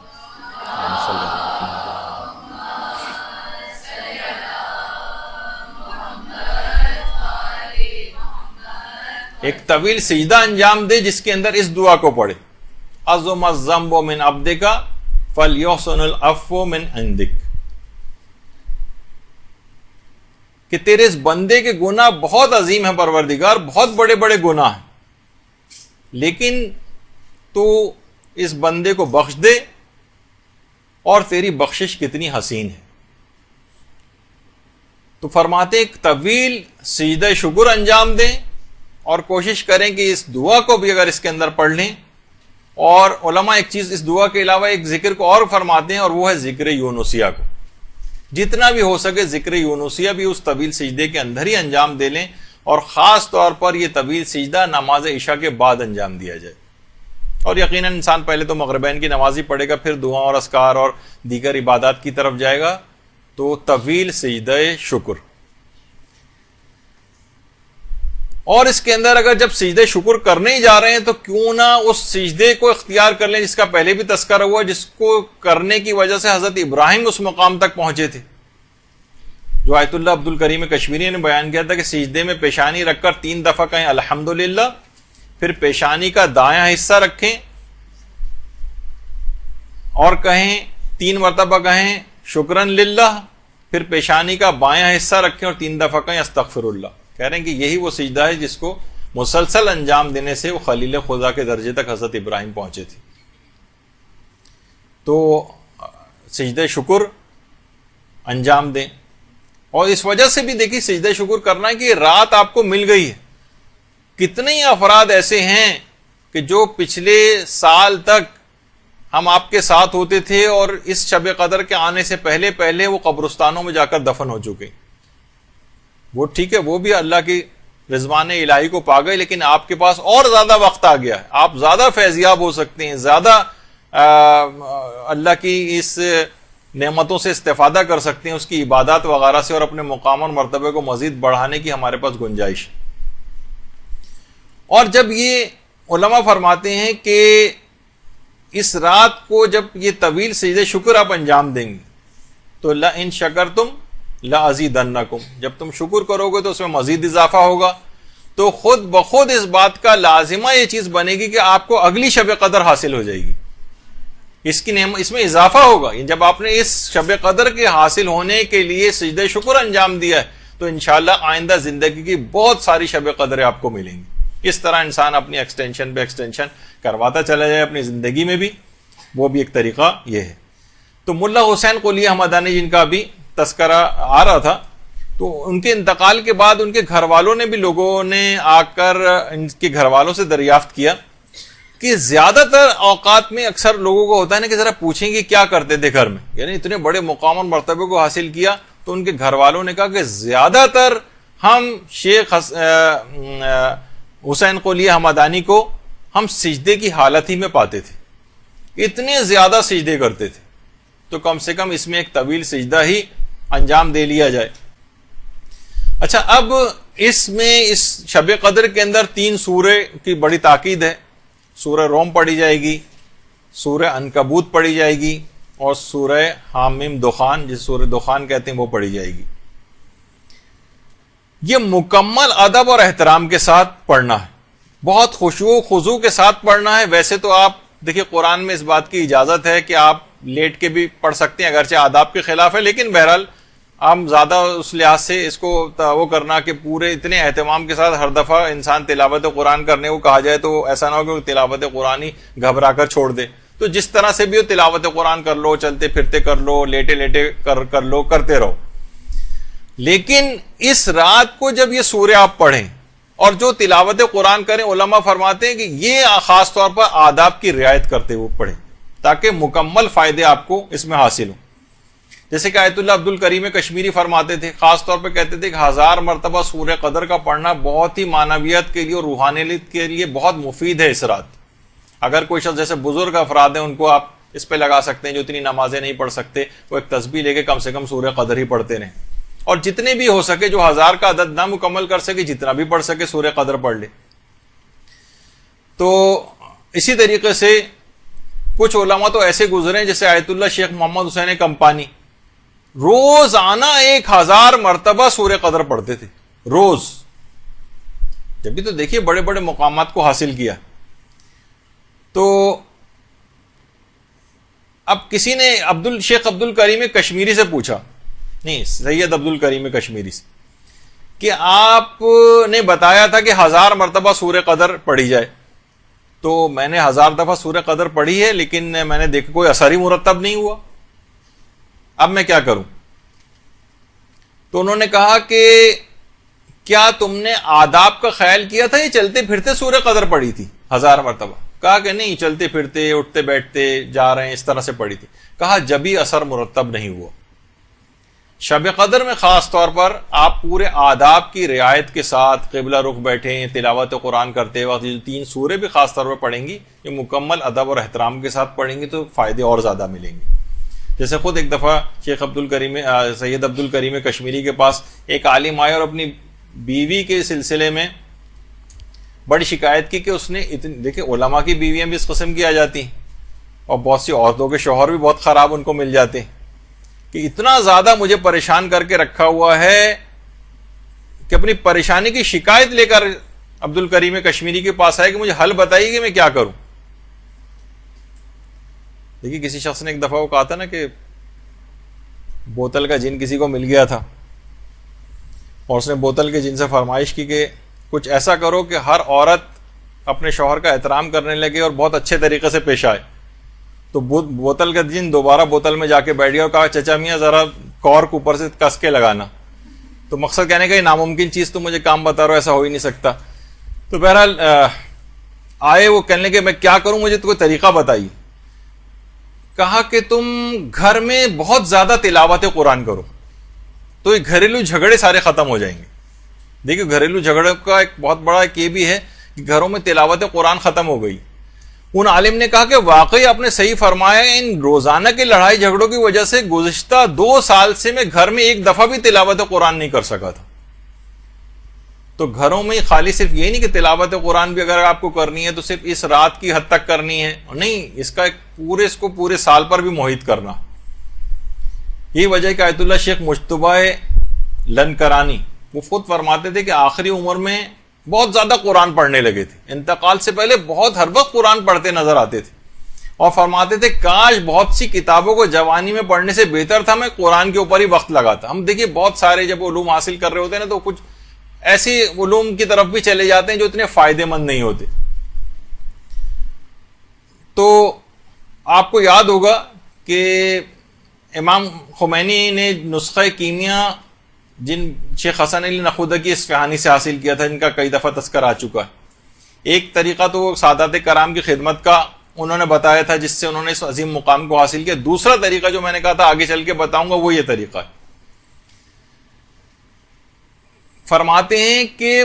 ایک طویل سجدہ انجام دے جس کے اندر اس دعا کو پڑھے، عظم الذنب من عبدک فلیحسن العفو من عندک، کہ تیرے اس بندے کے گناہ بہت عظیم ہیں پروردگار، بہت بڑے بڑے گناہ ہیں، لیکن تو اس بندے کو بخش دے اور تیری بخشش کتنی حسین ہے. تو فرماتے ایک طویل سجدہ شکر انجام دیں اور کوشش کریں کہ اس دعا کو بھی اگر اس کے اندر پڑھ لیں. اور علماء ایک چیز اس دعا کے علاوہ ایک ذکر کو اور فرماتے ہیں اور وہ ہے ذکر یونسیہ کو. جتنا بھی ہو سکے ذکر یونسیہ بھی اس طویل سجدے کے اندر ہی انجام دے لیں اور خاص طور پر یہ طویل سجدہ نماز عشاء کے بعد انجام دیا جائے. اور یقیناً انسان پہلے تو مغربین کی نماز ہی پڑھے گا، پھر دعا اور اذکار اور دیگر عبادات کی طرف جائے گا. تو طویل سجدہ شکر. اور اس کے اندر اگر جب سجدے شکر کرنے ہی جا رہے ہیں تو کیوں نہ اس سجدے کو اختیار کر لیں جس کا پہلے بھی تذکرہ ہوا، جس کو کرنے کی وجہ سے حضرت ابراہیم اس مقام تک پہنچے تھے، جو آیت اللہ عبد الکریم کشمیری نے بیان کیا تھا کہ سجدے میں پیشانی رکھ کر 3 دفعہ کہیں الحمدللہ، پھر پیشانی کا دایاں حصہ رکھیں اور کہیں 3 مرتبہ کہیں شکرن للہ، پھر پیشانی کا بایاں حصہ رکھیں اور 3 دفعہ کہیں استغفر اللہ۔ کہہ رہے ہیں کہ یہی وہ سجدہ ہے جس کو مسلسل انجام دینے سے وہ خلیل خدا کے درجے تک حضرت ابراہیم پہنچے تھے۔ تو سجدہ شکر انجام دیں، اور اس وجہ سے بھی دیکھیے سجدہ شکر کرنا ہے کہ رات آپ کو مل گئی ہے۔ کتنے ہی افراد ایسے ہیں کہ جو پچھلے سال تک ہم آپ کے ساتھ ہوتے تھے اور اس شب قدر کے آنے سے پہلے پہلے وہ قبرستانوں میں جا کر دفن ہو چکے، وہ ٹھیک ہے، وہ بھی اللہ کی رضوان الہی کو پا گئے، لیکن آپ کے پاس اور زیادہ وقت آ گیا ہے، آپ زیادہ فیضیاب ہو سکتے ہیں، زیادہ اللہ کی اس نعمتوں سے استفادہ کر سکتے ہیں، اس کی عبادات وغیرہ سے، اور اپنے مقام اور مرتبے کو مزید بڑھانے کی ہمارے پاس گنجائش ہے۔ اور جب یہ علماء فرماتے ہیں کہ اس رات کو جب یہ طویل سجدہ شکر آپ انجام دیں گے تو لئن شکرتم لازیدنکم، جب تم شکر کرو گے تو اس میں مزید اضافہ ہوگا، تو خود بخود اس بات کا لازمہ یہ چیز بنے گی کہ آپ کو اگلی شب قدر حاصل ہو جائے گی، اس کی نعمت اس میں اضافہ ہوگا۔ جب آپ نے اس شب قدر کے حاصل ہونے کے لیے سجدہ شکر انجام دیا ہے تو انشاءاللہ آئندہ زندگی کی بہت ساری شب قدریں آپ کو ملیں گی۔ اس طرح انسان اپنی ایکسٹینشن پہ ایکسٹینشن کرواتا چلا جائے اپنی زندگی میں بھی، وہ بھی ایک طریقہ یہ ہے۔ تو ملا حسین قلی حمدانی جن کا بھی تذکرہ آ رہا تھا، تو ان کے انتقال کے بعد ان کے گھر والوں نے بھی، لوگوں نے آ کر ان کے گھر والوں سے دریافت کیا کہ زیادہ تر اوقات میں اکثر لوگوں کو ہوتا ہے نا کہ ذرا پوچھیں گے کیا کرتے تھے گھر میں، یعنی اتنے بڑے مقام اور مرتبے کو حاصل کیا، تو ان کے گھر والوں نے کہا کہ زیادہ تر ہم شیخ حسین قلی حمدانی کو ہم سجدے کی حالت ہی میں پاتے تھے، اتنے زیادہ سجدے کرتے تھے، تو کم سے کم اس میں ایک طویل سجدہ ہی انجام دے لیا جائے۔ اچھا، اب اس میں اس شب قدر کے اندر 3 سورے کی بڑی تاکید ہے۔ سورہ روم پڑھی جائے گی، سورہ عنکبوت پڑھی جائے گی، اور سورہ حامیم دخان، جس سورہ دخان کہتے ہیں، وہ پڑھی جائے گی۔ یہ مکمل ادب اور احترام کے ساتھ پڑھنا ہے، بہت خشوع و خضوع کے ساتھ پڑھنا ہے۔ ویسے تو آپ دیکھیں قرآن میں اس بات کی اجازت ہے کہ آپ لیٹ کے بھی پڑھ سکتے ہیں، اگرچہ آداب کے خلاف ہے، لیکن بہرحال ہم زیادہ اس لحاظ سے اس کو وہ کرنا کہ پورے اتنے اہتمام کے ساتھ ہر دفعہ انسان تلاوت قرآن کرنے کو کہا جائے تو ایسا نہ ہو کہ تلاوت قرآن ہی گھبرا کر چھوڑ دے۔ تو جس طرح سے بھی ہو تلاوت قرآن کر لو، چلتے پھرتے کر لو، لیٹے لیٹے کر لو، کرتے رہو۔ لیکن اس رات کو جب یہ سورہ آپ پڑھیں اور جو تلاوت قرآن کریں، علماء فرماتے ہیں کہ یہ خاص طور پر آداب کی رعایت کرتے ہوئے پڑھیں تاکہ مکمل فائدے آپ کو اس میں حاصل ہوں۔ جیسے کہ آیت اللہ عبد الکریم کشمیری فرماتے تھے، خاص طور پہ کہتے تھے کہ 1000 مرتبہ سورہ قدر کا پڑھنا بہت ہی معنویت کے لیے اور روحانیت کے لیے بہت مفید ہے اس رات۔ اگر کوئی شخص جیسے بزرگ افراد ہیں، ان کو آپ اس پہ لگا سکتے ہیں، جو اتنی نمازیں نہیں پڑھ سکتے، وہ ایک تسبیح لے کے کم سے کم سورہ قدر ہی پڑھتے رہیں، اور جتنے بھی ہو سکے، جو 1000 کا عدد نہ مکمل کر سکے، جتنا بھی پڑھ سکے سورہ قدر پڑھ لے۔ تو اسی طریقے سے کچھ علماء تو ایسے گزرے جیسے آیت اللہ شیخ محمد حسین کمپانی، روزانہ 1000 مرتبہ سورہ قدر پڑھتے تھے روز۔ جب بھی تو دیکھیے بڑے بڑے مقامات کو حاصل کیا۔ تو اب کسی نے شیخ عبد الکریم کشمیری سے پوچھا، نہیں سید عبد الکریم کشمیری سے، کہ آپ نے بتایا تھا کہ 1000 مرتبہ سورہ قدر پڑھی جائے، تو میں نے 1000 دفعہ سورہ قدر پڑھی ہے، لیکن میں نے دیکھا کوئی اثر ہی مرتب نہیں ہوا، اب میں کیا کروں؟ تو انہوں نے کہا کہ کیا تم نے آداب کا خیال کیا تھا، یہ چلتے پھرتے سورہ قدر پڑھی تھی 1000 مرتبہ؟ کہا کہ نہیں، چلتے پھرتے اٹھتے بیٹھتے جا رہے ہیں اس طرح سے پڑھی تھی۔ کہا جبھی اثر مرتب نہیں ہوا۔ شب قدر میں خاص طور پر آپ پورے آداب کی رعایت کے ساتھ قبلہ رخ بیٹھیں، تلاوت قرآن کرتے وقت یہ 3 سورے بھی خاص طور پر پڑھیں گی، یہ مکمل ادب اور احترام کے ساتھ پڑھیں گی تو فائدے اور زیادہ ملیں گے۔ جیسے خود ایک دفعہ شیخ سید عبد الکریم کشمیری کے پاس ایک عالم آئے اور اپنی بیوی کے سلسلے میں بڑی شکایت کی کہ اس نے دیکھیں علماء کی بیویاں بھی اس قسم کی آ جاتی ہیں، اور بہت سی عورتوں کے شوہر بھی بہت خراب ان کو مل جاتے ہیں، کہ اتنا زیادہ مجھے پریشان کر کے رکھا ہوا ہے کہ اپنی پریشانی کی شکایت لے کر عبد الکریم کشمیری کے پاس آئے کہ مجھے حل بتائیے کہ میں کیا کروں. دیکھیے کسی شخص نے ایک دفعہ وہ کہا تھا نا کہ بوتل کا جن کسی کو مل گیا تھا، اور اس نے بوتل کے جن سے فرمائش کی کہ کچھ ایسا کرو کہ ہر عورت اپنے شوہر کا احترام کرنے لگے اور بہت اچھے طریقے سے پیش آئے. تو بوتل کا جن دوبارہ بوتل میں جا کے بیٹھ گیا اور کہا چچا میاں ذرا کارک اوپر سے کس کے لگانا. تو مقصد کہنے کا یہ ناممکن چیز تو مجھے کام بتا رہا ہو، ایسا ہو ہی نہیں سکتا. تو بہرحال آئے وہ کہنے لگے میں کیا کروں، مجھے تو کوئی طریقہ بتائیے. کہا کہ تم گھر میں بہت زیادہ تلاوت قرآن کرو تو یہ گھریلو جھگڑے سارے ختم ہو جائیں گے. دیکھیے گھریلو جھگڑے کا ایک بہت بڑا ایک یہ بھی ہے کہ گھروں میں تلاوت قرآن ختم ہو گئی. ان عالم نے کہا کہ واقعی آپ نے صحیح فرمایا، ان روزانہ کی لڑائی جھگڑوں کی وجہ سے گزشتہ 2 سال سے میں گھر میں ایک دفعہ بھی تلاوت قرآن نہیں کر سکا تھا. تو گھروں میں خالی صرف یہ نہیں کہ تلاوت قرآن بھی اگر آپ کو کرنی ہے تو صرف اس رات کی حد تک کرنی ہے، نہیں، اس کا اس کو پورے سال پر بھی محیط کرنا. یہی وجہ ہے کہ آیت اللہ شیخ مجتبہ لنکرانی وہ خود فرماتے تھے کہ آخری عمر میں بہت زیادہ قرآن پڑھنے لگے تھے، انتقال سے پہلے بہت ہر وقت قرآن پڑھتے نظر آتے تھے، اور فرماتے تھے کاش بہت سی کتابوں کو جوانی میں پڑھنے سے بہتر تھا میں قرآن کے اوپر ہی وقت لگاتا. ہم دیکھیے بہت سارے جب علوم حاصل کر رہے ہوتے ہیں نا تو کچھ ایسی علوم کی طرف بھی چلے جاتے ہیں جو اتنے فائدے مند نہیں ہوتے. تو آپ کو یاد ہوگا کہ امام خمینی نے نسخہ کیمیا جن شیخ حسن علی نخودکی اصفہانی سے حاصل کیا تھا، جن کا کئی دفعہ تذکر آ چکا ہے. ایک طریقہ تو وہ سادات کرام کی خدمت کا انہوں نے بتایا تھا جس سے انہوں نے اس عظیم مقام کو حاصل کیا. دوسرا طریقہ جو میں نے کہا تھا آگے چل کے بتاؤں گا وہ یہ طریقہ ہے. فرماتے ہیں کہ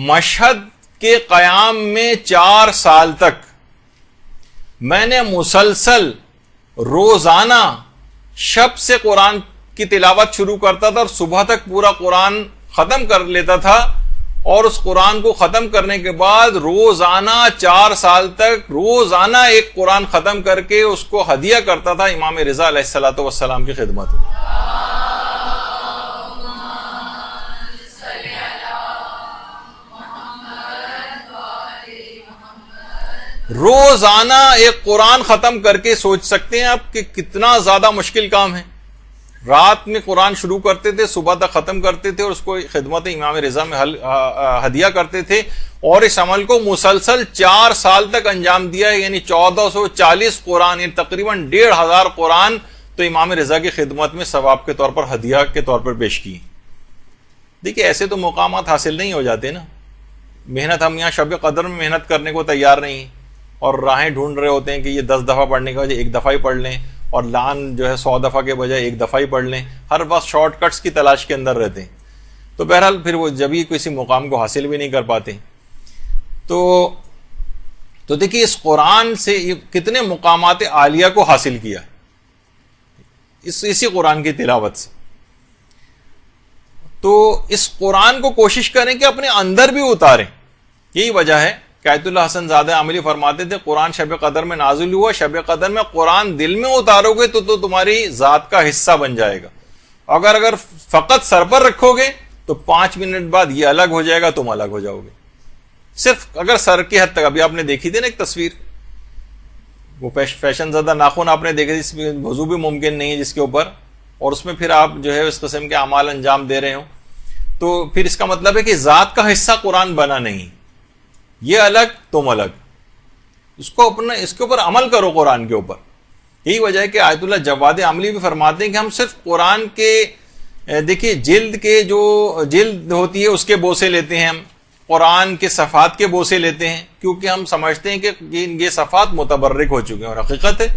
مشہد کے قیام میں 4 سال تک میں نے مسلسل روزانہ شب سے قرآن کی تلاوت شروع کرتا تھا اور صبح تک پورا قرآن ختم کر لیتا تھا، اور اس قرآن کو ختم کرنے کے بعد روزانہ 4 سال تک روزانہ ایک قرآن ختم کر کے اس کو ہدیہ کرتا تھا امام رضا علیہ الصلوۃ والسلام کی خدمت میں. روزانہ ایک قرآن ختم کر کے سوچ سکتے ہیں آپ کہ کتنا زیادہ مشکل کام ہے. رات میں قرآن شروع کرتے تھے، صبح تک ختم کرتے تھے اور اس کو خدمت امام رضا میں ہدیہ کرتے تھے، اور اس عمل کو مسلسل 4 سال تک انجام دیا ہے. یعنی 1440 قرآن، یعنی تقریباً 1500 قرآن تو امام رضا کی خدمت میں ثواب کے طور پر، ہدیہ کے طور پر پیش کی. دیکھیے ایسے تو مقامات حاصل نہیں ہو جاتے نا. محنت ہم یہاں شب قدر میں محنت کرنے کو تیار نہیں ہیں اور راہیں ڈھونڈ رہے ہوتے ہیں کہ یہ 10 دفعہ پڑھنے کے بجائے 1 دفعہ ہی پڑھ لیں، اور لان جو ہے 100 دفعہ کے بجائے 1 دفعہ ہی پڑھ لیں. ہر وقت شارٹ کٹس کی تلاش کے اندر رہتے ہیں. تو بہرحال پھر وہ جب ہی کسی مقام کو حاصل بھی نہیں کر پاتے. تو دیکھیے اس قرآن سے کتنے مقامات عالیہ کو حاصل کیا اسی قرآن کی تلاوت سے. تو اس قرآن کو کوشش کریں کہ اپنے اندر بھی اتاریں. یہی وجہ ہے کہ آیت اللہ حسن زادہ عاملی فرماتے تھے قرآن شب قدر میں نازل ہوا، شب قدر میں قرآن دل میں اتارو گے تو تمہاری ذات کا حصہ بن جائے گا. اگر فقط سر پر رکھو گے تو 5 منٹ بعد یہ الگ ہو جائے گا، تم الگ ہو جاؤ گے. صرف اگر سر کی حد تک، ابھی آپ نے دیکھی تھی نا ایک تصویر، وہ فیشن زدہ ناخن آپ نے دیکھے جس میں وضو بھی ممکن نہیں ہے جس کے اوپر، اور اس میں پھر آپ جو ہے اس قسم کے اعمال انجام دے رہے ہوں، تو پھر اس کا مطلب ہے کہ ذات کا حصہ قرآن بنا نہیں، یہ الگ تم الگ. اس کے اوپر عمل کرو قرآن کے اوپر. یہی وجہ ہے کہ آیت اللہ جواد عاملی بھی فرماتے ہیں کہ ہم صرف قرآن کے دیکھیے جلد کے جو جلد ہوتی ہے اس کے بوسے لیتے ہیں، ہم قرآن کے صفحات کے بوسے لیتے ہیں، کیونکہ ہم سمجھتے ہیں کہ یہ صفحات متبرک ہو چکے ہیں، اور حقیقت ہے.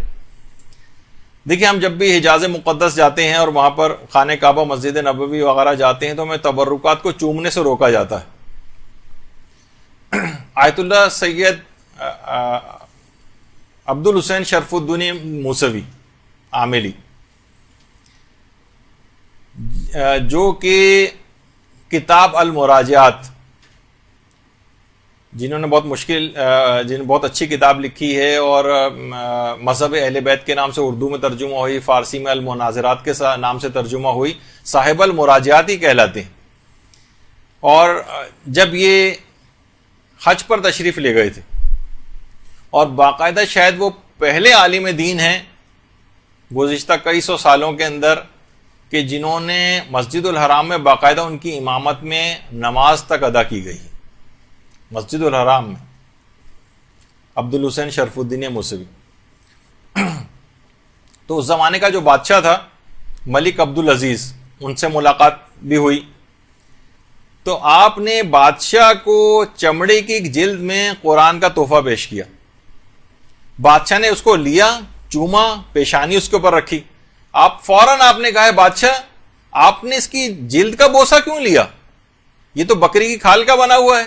دیکھیے ہم جب بھی حجاز مقدس جاتے ہیں اور وہاں پر خانہ کعبہ، مسجد نبوی وغیرہ جاتے ہیں تو ہمیں تبرکات کو چومنے سے روکا جاتا ہے. آیت اللہ سید عبد الحسین شرف الدین موسوی عاملی، جو کہ کتاب المراجعات جنہوں نے بہت اچھی کتاب لکھی ہے اور مذہب اہل بیت کے نام سے اردو میں ترجمہ ہوئی، فارسی میں المناظرات کے نام سے ترجمہ ہوئی، صاحب المراجعات ہی کہلاتے ہیں۔ اور جب یہ حج پر تشریف لے گئے تھے، اور باقاعدہ شاید وہ پہلے عالم دین ہیں گزشتہ کئی سو سالوں کے اندر کہ جنہوں نے مسجد الحرام میں باقاعدہ ان کی امامت میں نماز تک ادا کی گئی، مسجد الحرام میں، عبدالحسین شرف الدین موسوی۔ تو اس زمانے کا جو بادشاہ تھا ملک عبدالعزیز، ان سے ملاقات بھی ہوئی، تو آپ نے بادشاہ کو چمڑے کی جلد میں قرآن کا تحفہ پیش کیا۔ بادشاہ نے اس کو لیا، چوما، پیشانی اس کے اوپر رکھی۔ فوراً آپ نے کہا ہے بادشاہ آپ نے اس کی جلد کا بوسہ کیوں لیا؟ یہ تو بکری کی کھال کا بنا ہوا ہے۔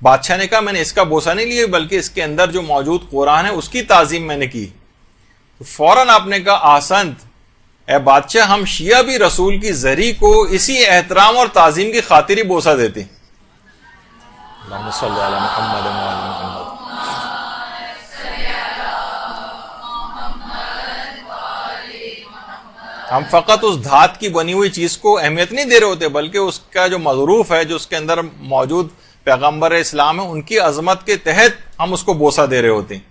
بادشاہ نے کہا میں نے اس کا بوسہ نہیں لیا، بلکہ اس کے اندر جو موجود قرآن ہے اس کی تعظیم میں نے کی۔ تو فوراً آپ نے کہا احسنت، اے بادشاہ ہم شیعہ بھی رسول کی زری کو اسی احترام اور تعظیم کی خاطر ہی بوسہ دیتے ہیں۔ اللہم صلی علی محمد و علی محمد۔ ہم فقط اس دھات کی بنی ہوئی چیز کو اہمیت نہیں دے رہے ہوتے، بلکہ اس کا جو مظروف ہے، جو اس کے اندر موجود پیغمبر اسلام ہے، ان کی عظمت کے تحت ہم اس کو بوسہ دے رہے ہوتے ہیں۔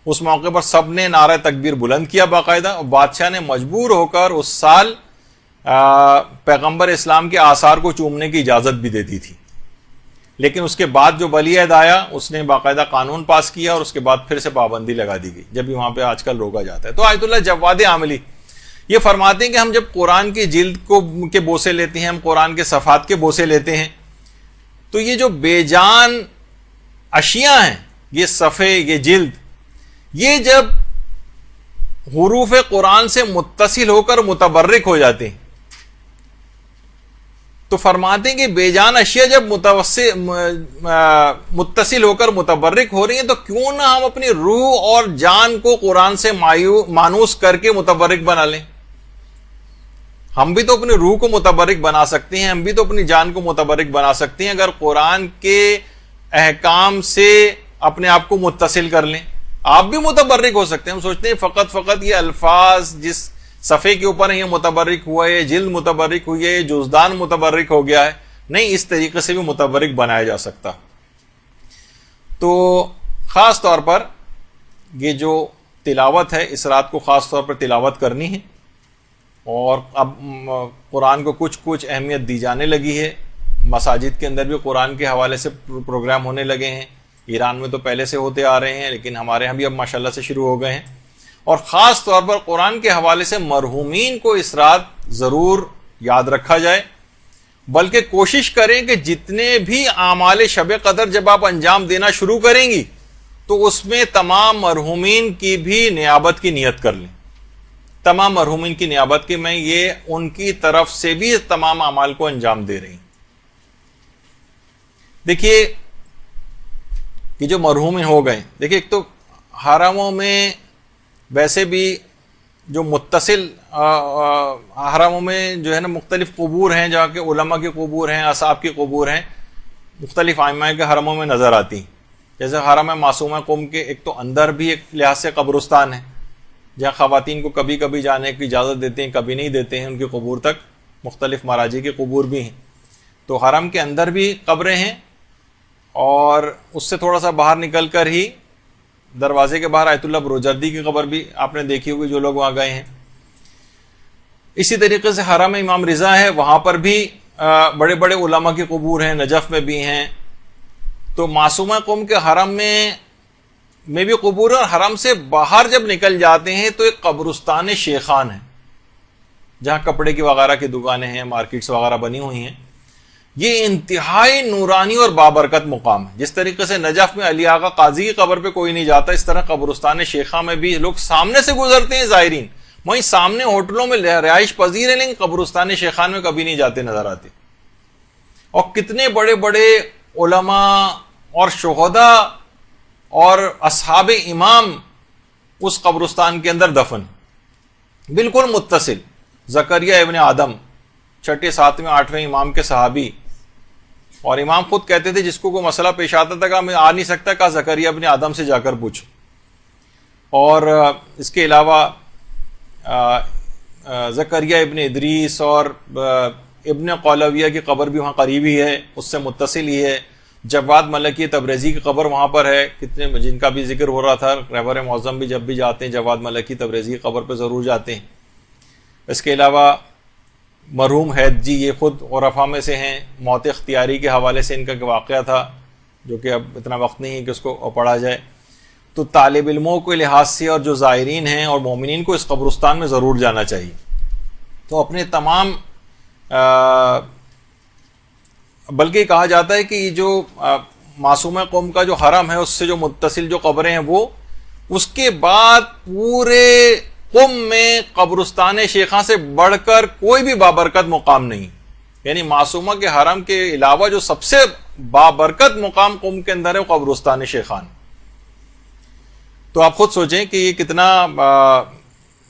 اس موقع پر سب نے نعرہ تکبیر بلند کیا باقاعدہ، اور بادشاہ نے مجبور ہو کر اس سال پیغمبر اسلام کے آثار کو چومنے کی اجازت بھی دے دی تھی، لیکن اس کے بعد جو ولی عہد آیا اس نے باقاعدہ قانون پاس کیا، اور اس کے بعد پھر سے پابندی لگا دی گئی، جب بھی وہاں پہ آج کل روکا جاتا ہے۔ تو آیت اللہ جواد عاملی یہ فرماتے ہیں کہ ہم جب قرآن کی جلد کے بوسے لیتے ہیں، ہم قرآن کے صفحات کے بوسے لیتے ہیں، تو یہ جو بے جان اشیاء ہیں، یہ صفحے، یہ جلد، یہ جب حروف قرآن سے متصل ہو کر متبرک ہو جاتے ہیں، تو فرماتے ہیں کہ بے جان اشیاء جب متصل ہو کر متبرک ہو رہی ہیں، تو کیوں نہ ہم اپنی روح اور جان کو قرآن سے مانوس کر کے متبرک بنا لیں۔ ہم بھی تو اپنی روح کو متبرک بنا سکتے ہیں، ہم بھی تو اپنی جان کو متبرک بنا سکتے ہیں اگر قرآن کے احکام سے اپنے آپ کو متصل کر لیں۔ آپ بھی متبرک ہو سکتے ہیں۔ ہم سوچتے ہیں فقط یہ الفاظ جس صفحے کے اوپر یہ متبرک ہوا ہے، جلد متبرک ہوئی ہے، جزدان متبرک ہو گیا ہے، نہیں، اس طریقے سے بھی متبرک بنایا جا سکتا۔ تو خاص طور پر یہ جو تلاوت ہے، اس رات کو خاص طور پر تلاوت کرنی ہے، اور اب قرآن کو کچھ اہمیت دی جانے لگی ہے۔ مساجد کے اندر بھی قرآن کے حوالے سے پروگرام ہونے لگے ہیں، ایران میں تو پہلے سے ہوتے آ رہے ہیں، لیکن ہمارے ہاں بھی اب ماشاءاللہ سے شروع ہو گئے ہیں۔ اور خاص طور پر قرآن کے حوالے سے مرحومین کو اس رات ضرور یاد رکھا جائے، بلکہ کوشش کریں کہ جتنے بھی اعمال شب قدر جب آپ انجام دینا شروع کریں گی تو اس میں تمام مرحومین کی بھی نیابت کی نیت کر لیں، تمام مرحومین کی نیابت کی، میں یہ ان کی طرف سے بھی تمام اعمال کو انجام دے رہی ہوں۔ دیکھیے کہ جو مرحوم ہو گئے، دیکھیے ایک تو حرموں میں ویسے بھی جو متصل حرموں میں جو ہے نا مختلف قبور ہیں، جہاں کے علماء کی قبور ہیں، اصحاب کی قبور ہیں، مختلف ائمہ کے حرموں میں نظر آتی ہیں۔ جیسے حرم معصومہ قم کے ایک تو اندر بھی ایک لحاظ سے قبرستان ہے، جہاں خواتین کو کبھی کبھی جانے کی اجازت دیتے ہیں، کبھی نہیں دیتے ہیں، ان کی قبور تک مختلف مراجع کی قبور بھی ہیں۔ تو حرم کے اندر بھی قبریں ہیں، اور اس سے تھوڑا سا باہر نکل کر ہی دروازے کے باہر آیت اللہ بروجردی کی قبر بھی آپ نے دیکھی ہوگی جو لوگ وہاں گئے ہیں۔ اسی طریقے سے حرم امام رضا ہے، وہاں پر بھی بڑے بڑے علماء کی قبور ہیں، نجف میں بھی ہیں۔ تو معصومہ قوم کے حرم میں بھی قبور ہے، اور حرم سے باہر جب نکل جاتے ہیں تو ایک قبرستان شیخان ہے، جہاں کپڑے کی وغیرہ کی دکانیں ہیں، مارکیٹس وغیرہ بنی ہوئی ہیں۔ یہ انتہائی نورانی اور بابرکت مقام ہے۔ جس طریقے سے نجف میں علی آقا قاضی کی قبر پہ کوئی نہیں جاتا، اس طرح قبرستان شیخہ میں بھی لوگ سامنے سے گزرتے ہیں زائرین، وہیں سامنے ہوٹلوں میں رہائش پذیر ہیں، لیکن قبرستان شیخان میں کبھی نہیں جاتے نظر آتے۔ اور کتنے بڑے بڑے علماء اور شہداء اور اصحاب امام اس قبرستان کے اندر دفن، بالکل متصل۔ زکریا ابن آدم، چھٹے 7ویں 8ویں امام کے صحابی، اور امام خود کہتے تھے جس کو کوئی مسئلہ پیش آتا تھا کہ میں آ نہیں سکتا، کہا زکریا ابن آدم سے جا کر پوچھو. اور اس کے علاوہ زکریا ابن ادریس اور ابن قولویہ کی قبر بھی وہاں قریب ہی ہے، اس سے متصل ہی ہے. جواد ملکی تبریزی کی قبر وہاں پر ہے، کتنے جن کا بھی ذکر ہو رہا تھا. رہبر معظم بھی جب بھی جاتے ہیں جواد ملکی تبریزی کی قبر پہ ضرور جاتے ہیں. اس کے علاوہ مرحوم حید جی، یہ خود عرفا میں سے ہیں، موت اختیاری کے حوالے سے ان کا واقعہ تھا جو کہ اب اتنا وقت نہیں ہے کہ اس کو پڑھا جائے. تو طالب علموں کے لحاظ سے اور جو زائرین ہیں اور مومنین کو اس قبرستان میں ضرور جانا چاہیے. تو اپنے تمام بلکہ کہا جاتا ہے کہ یہ جو معصومہ قوم کا جو حرم ہے اس سے جو متصل جو قبریں ہیں وہ، اس کے بعد پورے قم میں قبرستان شیخاں سے بڑھ کر کوئی بھی بابرکت مقام نہیں. یعنی معصومہ کے حرم کے علاوہ جو سب سے بابرکت مقام قم کے اندر ہے وہ قبرستان شیخان. تو آپ خود سوچیں کہ یہ کتنا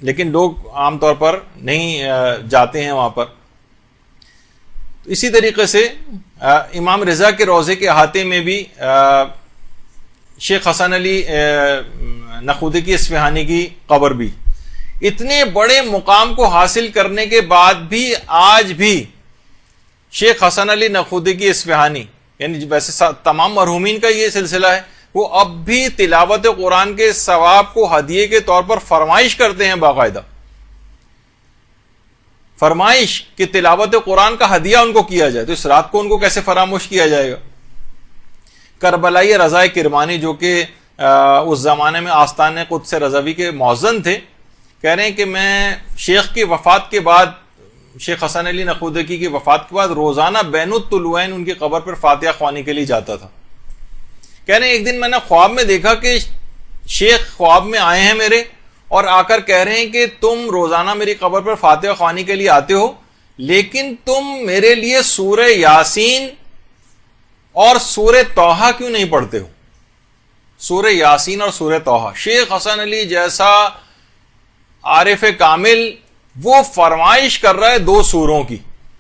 لیکن لوگ عام طور پر نہیں جاتے ہیں وہاں پر. اسی طریقے سے امام رضا کے روضے کے احاطے میں بھی شیخ حسن علی نخودکی اصفہانی کی قبر بھی. اتنے بڑے مقام کو حاصل کرنے کے بعد بھی آج بھی شیخ حسن علی نخودکی اصفہانی، یعنی ویسے تمام مرحومین کا یہ سلسلہ ہے، وہ اب بھی تلاوت قرآن کے ثواب کو ہدیے کے طور پر فرمائش کرتے ہیں. باقاعدہ فرمائش کہ تلاوت قرآن کا ہدیہ ان کو کیا جائے. تو اس رات کو ان کو کیسے فراموش کیا جائے گا؟ کربلائی رضا کرمانی جو کہ اس زمانے میں آستان قدس رضوی کے مؤذن تھے، کہہ رہے ہیں کہ میں شیخ کی وفات کے بعد، شیخ حسن علی نخودکی کی وفات کے بعد روزانہ بین الطلوعین ان کی قبر پر فاتحہ خوانی کے لیے جاتا تھا. کہہ رہے ہیں ایک دن میں نے خواب میں دیکھا کہ شیخ خواب میں آئے ہیں میرے اور آ کر کہہ رہے ہیں کہ تم روزانہ میری قبر پر فاتحہ خوانی کے لیے آتے ہو، لیکن تم میرے لیے سورہ یاسین اور سورہ طٰہٰ کیوں نہیں پڑھتے ہو؟ سورہ یاسین اور سورہ طٰہٰ. شیخ حسن علی جیسا عارف کامل وہ فرمائش کر رہا ہے 2 سوروں کی.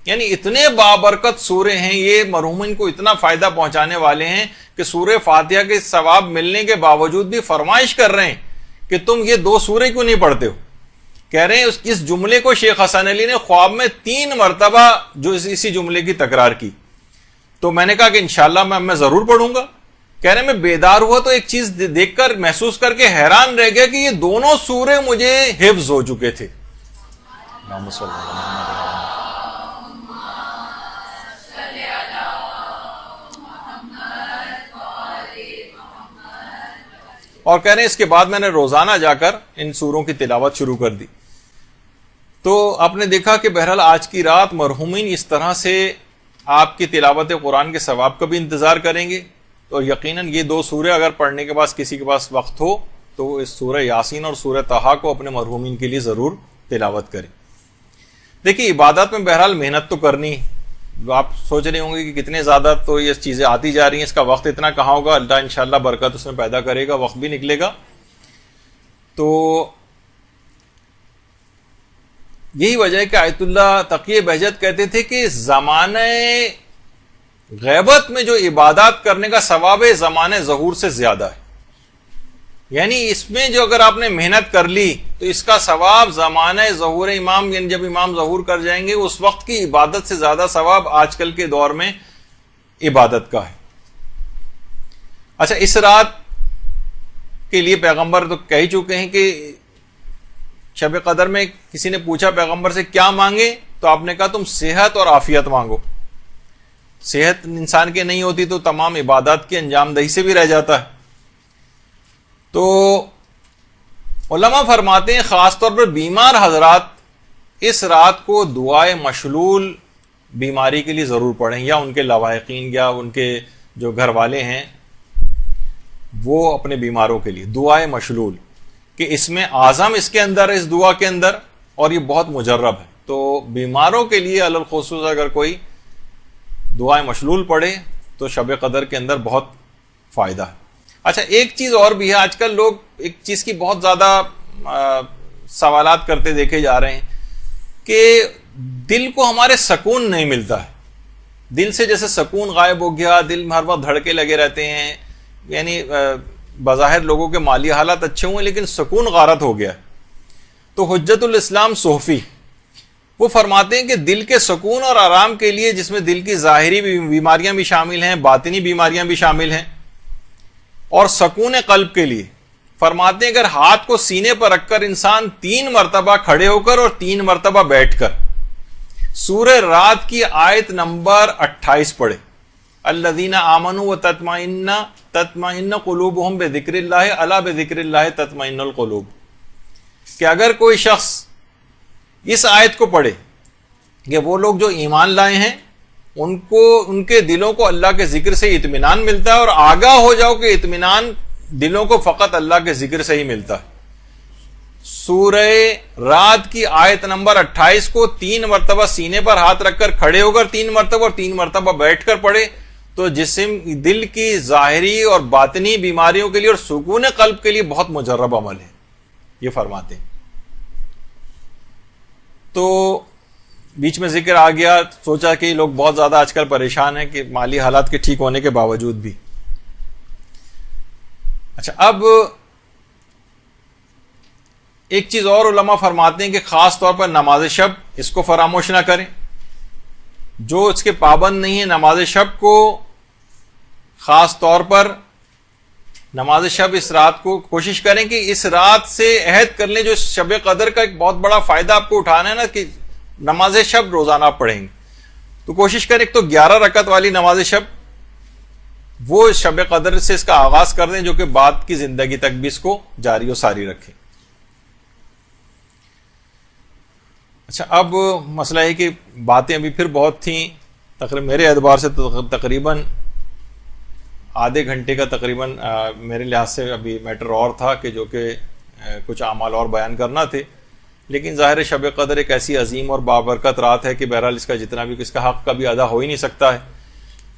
یعنی اتنے بابرکت سورے ہیں یہ، مرحومین کو اتنا فائدہ پہنچانے والے ہیں کہ سورہ فاتحہ کے ثواب ملنے کے باوجود بھی فرمائش کر رہے ہیں کہ تم یہ 2 سورے کیوں نہیں پڑھتے ہو. کہہ رہے ہیں اس جملے کو شیخ حسن علی نے خواب میں 3 مرتبہ جو اسی جملے کی تکرار کی. تو میں نے کہا کہ انشاءاللہ میں ضرور پڑھوں گا. کہہ رہے ہیں میں بیدار ہوا تو ایک چیز دیکھ کر محسوس کر کے حیران رہ گیا کہ یہ دونوں سورے مجھے حفظ ہو چکے تھے. اور کہہ رہے ہیں اس کے بعد میں نے روزانہ جا کر ان سوروں کی تلاوت شروع کر دی. تو آپ نے دیکھا کہ بہرحال آج کی رات مرحومین اس طرح سے آپ کی تلاوت قرآن کے ثواب کا بھی انتظار کریں گے. اور یقیناً یہ 2 سورے اگر پڑھنے کے بعد کسی کے پاس وقت ہو تو وہ اس سورہ یاسین اور سورہ طٰہٰ کو اپنے مرحومین کے لیے ضرور تلاوت کریں. دیکھیے عبادت میں بہرحال محنت تو کرنی. آپ سوچ رہے ہوں گے کہ کتنے زیادہ تو یہ چیزیں آتی جا رہی ہیں، اس کا وقت اتنا کہاں ہوگا. اللہ انشاءاللہ برکت اس میں پیدا کرے گا، وقت بھی نکلے گا. تو یہی وجہ ہے کہ آیت اللہ تقی بہجت کہتے تھے کہ زمانہ غیبت میں جو عبادات کرنے کا ثواب ہے زمانہ ظہور سے زیادہ ہے. یعنی اس میں جو اگر آپ نے محنت کر لی تو اس کا ثواب زمانہ ظہور امام، یعنی جب امام ظہور کر جائیں گے اس وقت کی عبادت سے زیادہ ثواب آج کل کے دور میں عبادت کا ہے. اچھا، اس رات کے لیے پیغمبر تو کہہ چکے ہیں کہ شب قدر میں کسی نے پوچھا پیغمبر سے کیا مانگے تو آپ نے کہا تم صحت اور عافیت مانگو. صحت انسان کے نہیں ہوتی تو تمام عبادات کی انجام دہی سے بھی رہ جاتا ہے. تو علماء فرماتے ہیں خاص طور پر بیمار حضرات اس رات کو دعائے مشلول بیماری کے لیے ضرور پڑھیں، یا ان کے لواحقین یا ان کے جو گھر والے ہیں وہ اپنے بیماروں کے لیے دعائے مشلول، کہ اس میں اعظم اس کے اندر ہے، اس دعا کے اندر، اور یہ بہت مجرب ہے. تو بیماروں کے لیے علی الخصوص اگر کوئی دعائے مشلول پڑھے تو شب قدر کے اندر بہت فائدہ ہے. اچھا، ایک چیز اور بھی ہے، آج کل لوگ ایک چیز کی بہت زیادہ سوالات کرتے دیکھے جا رہے ہیں کہ دل کو ہمارے سکون نہیں ملتا ہے. دل سے جیسے سکون غائب ہو گیا، دل میں ہر وقت دھڑکے لگے رہتے ہیں، یعنی بظاہر لوگوں کے مالی حالات اچھے ہوئے لیکن سکون غارت ہو گیا. تو حجت الاسلام صوفی وہ فرماتے ہیں کہ دل کے سکون اور آرام کے لیے، جس میں دل کی ظاہری بیماریاں بھی شامل ہیں، باطنی بیماریاں بھی شامل ہیں، اور سکون قلب کے لیے فرماتے ہیں اگر ہاتھ کو سینے پر رکھ کر انسان 3 مرتبہ کھڑے ہو کر اور 3 مرتبہ بیٹھ کر سورہ رات کی آیت نمبر 28 پڑھے، الذین آمنوا وتطمئن قلوبہم بذکر اللہ الا بذکر اللہ تطمئن القلوب، کہ اگر کوئی شخص اس آیت کو پڑھے کہ وہ لوگ جو ایمان لائے ہیں ان کے دلوں کو اللہ کے ذکر سے اطمینان ملتا ہے، اور آگاہ ہو جاؤ کہ اطمینان دلوں کو فقط اللہ کے ذکر سے ہی ملتا ہے. سورہ رات کی آیت نمبر 28 کو 3 مرتبہ سینے پر ہاتھ رکھ کر کھڑے ہو کر 3 مرتبہ اور 3 مرتبہ بیٹھ کر پڑھے تو دل کی ظاہری اور باطنی بیماریوں کے لیے اور سکون قلب کے لیے بہت مجرب عمل ہے، یہ فرماتے ہیں. تو بیچ میں ذکر آ گیا، سوچا کہ لوگ بہت زیادہ آج کل پریشان ہیں کہ مالی حالات کے ٹھیک ہونے کے باوجود بھی. اچھا، اب ایک چیز اور علماء فرماتے ہیں کہ خاص طور پر نماز شب اس کو فراموش نہ کریں. جو اس کے پابند نہیں ہے نماز شب کو، خاص طور پر نماز شب اس رات کو کوشش کریں کہ اس رات سے عہد کر لیں. جو شب قدر کا ایک بہت بڑا فائدہ آپ کو اٹھانا ہے نا کہ نماز شب روزانہ آپ پڑھیں گے، تو کوشش کریں ایک تو 11 رکعت والی نماز شب، وہ شب قدر سے اس کا آغاز کر دیں، جو کہ بعد کی زندگی تک بھی اس کو جاری و ساری رکھیں. اچھا، اب مسئلہ ہے کہ باتیں ابھی پھر بہت تھیں، تقریباً میرے اعتبار سے تقریباً آدھے گھنٹے کا تقریباً میرے لحاظ سے ابھی میٹر اور تھا کہ جو کہ کچھ اعمال اور بیان کرنا تھے، لیکن ظاہر شب قدر ایک ایسی عظیم اور بابرکت رات ہے کہ بہرحال اس کا جتنا بھی اس کا حق کبھی ادا ہو ہی نہیں سکتا ہے.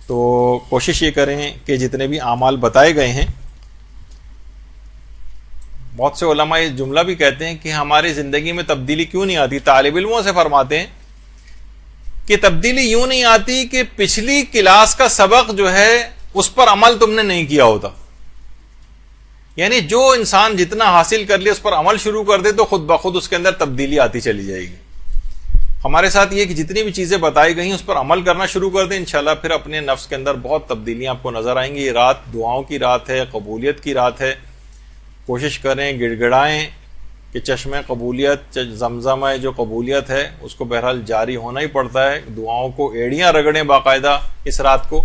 تو کوشش یہ کریں کہ جتنے بھی اعمال بتائے گئے ہیں، بہت سے علماء یہ جملہ بھی کہتے ہیں کہ ہماری زندگی میں تبدیلی کیوں نہیں آتی. طالب علموں سے فرماتے ہیں کہ تبدیلی یوں نہیں آتی کہ پچھلی کلاس کا سبق جو ہے اس پر عمل تم نے نہیں کیا ہوتا. یعنی جو انسان جتنا حاصل کر لے اس پر عمل شروع کر دے تو خود بخود اس کے اندر تبدیلی آتی چلی جائے گی. ہمارے ساتھ یہ کہ جتنی بھی چیزیں بتائی گئی ہیں اس پر عمل کرنا شروع کر دیں، انشاءاللہ پھر اپنے نفس کے اندر بہت تبدیلیاں آپ کو نظر آئیں گی. یہ رات دعاؤں کی رات ہے، قبولیت کی رات ہے. کوشش کریں، گڑ گڑائیں کہ چشمے قبولیت، زمزم ہے جو قبولیت ہے اس کو بہرحال جاری ہونا ہی پڑتا ہے. دعاؤں کو ایڑیاں رگڑیں باقاعدہ اس رات کو،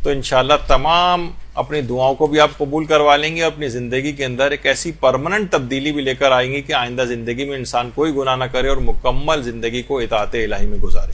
تو انشاءاللہ تمام اپنی دعاؤں کو بھی آپ قبول کروا لیں گے، اپنی زندگی کے اندر ایک ایسی پرماننٹ تبدیلی بھی لے کر آئیں گے کہ آئندہ زندگی میں انسان کوئی گناہ نہ کرے اور مکمل زندگی کو اطاعت الہی میں گزارے.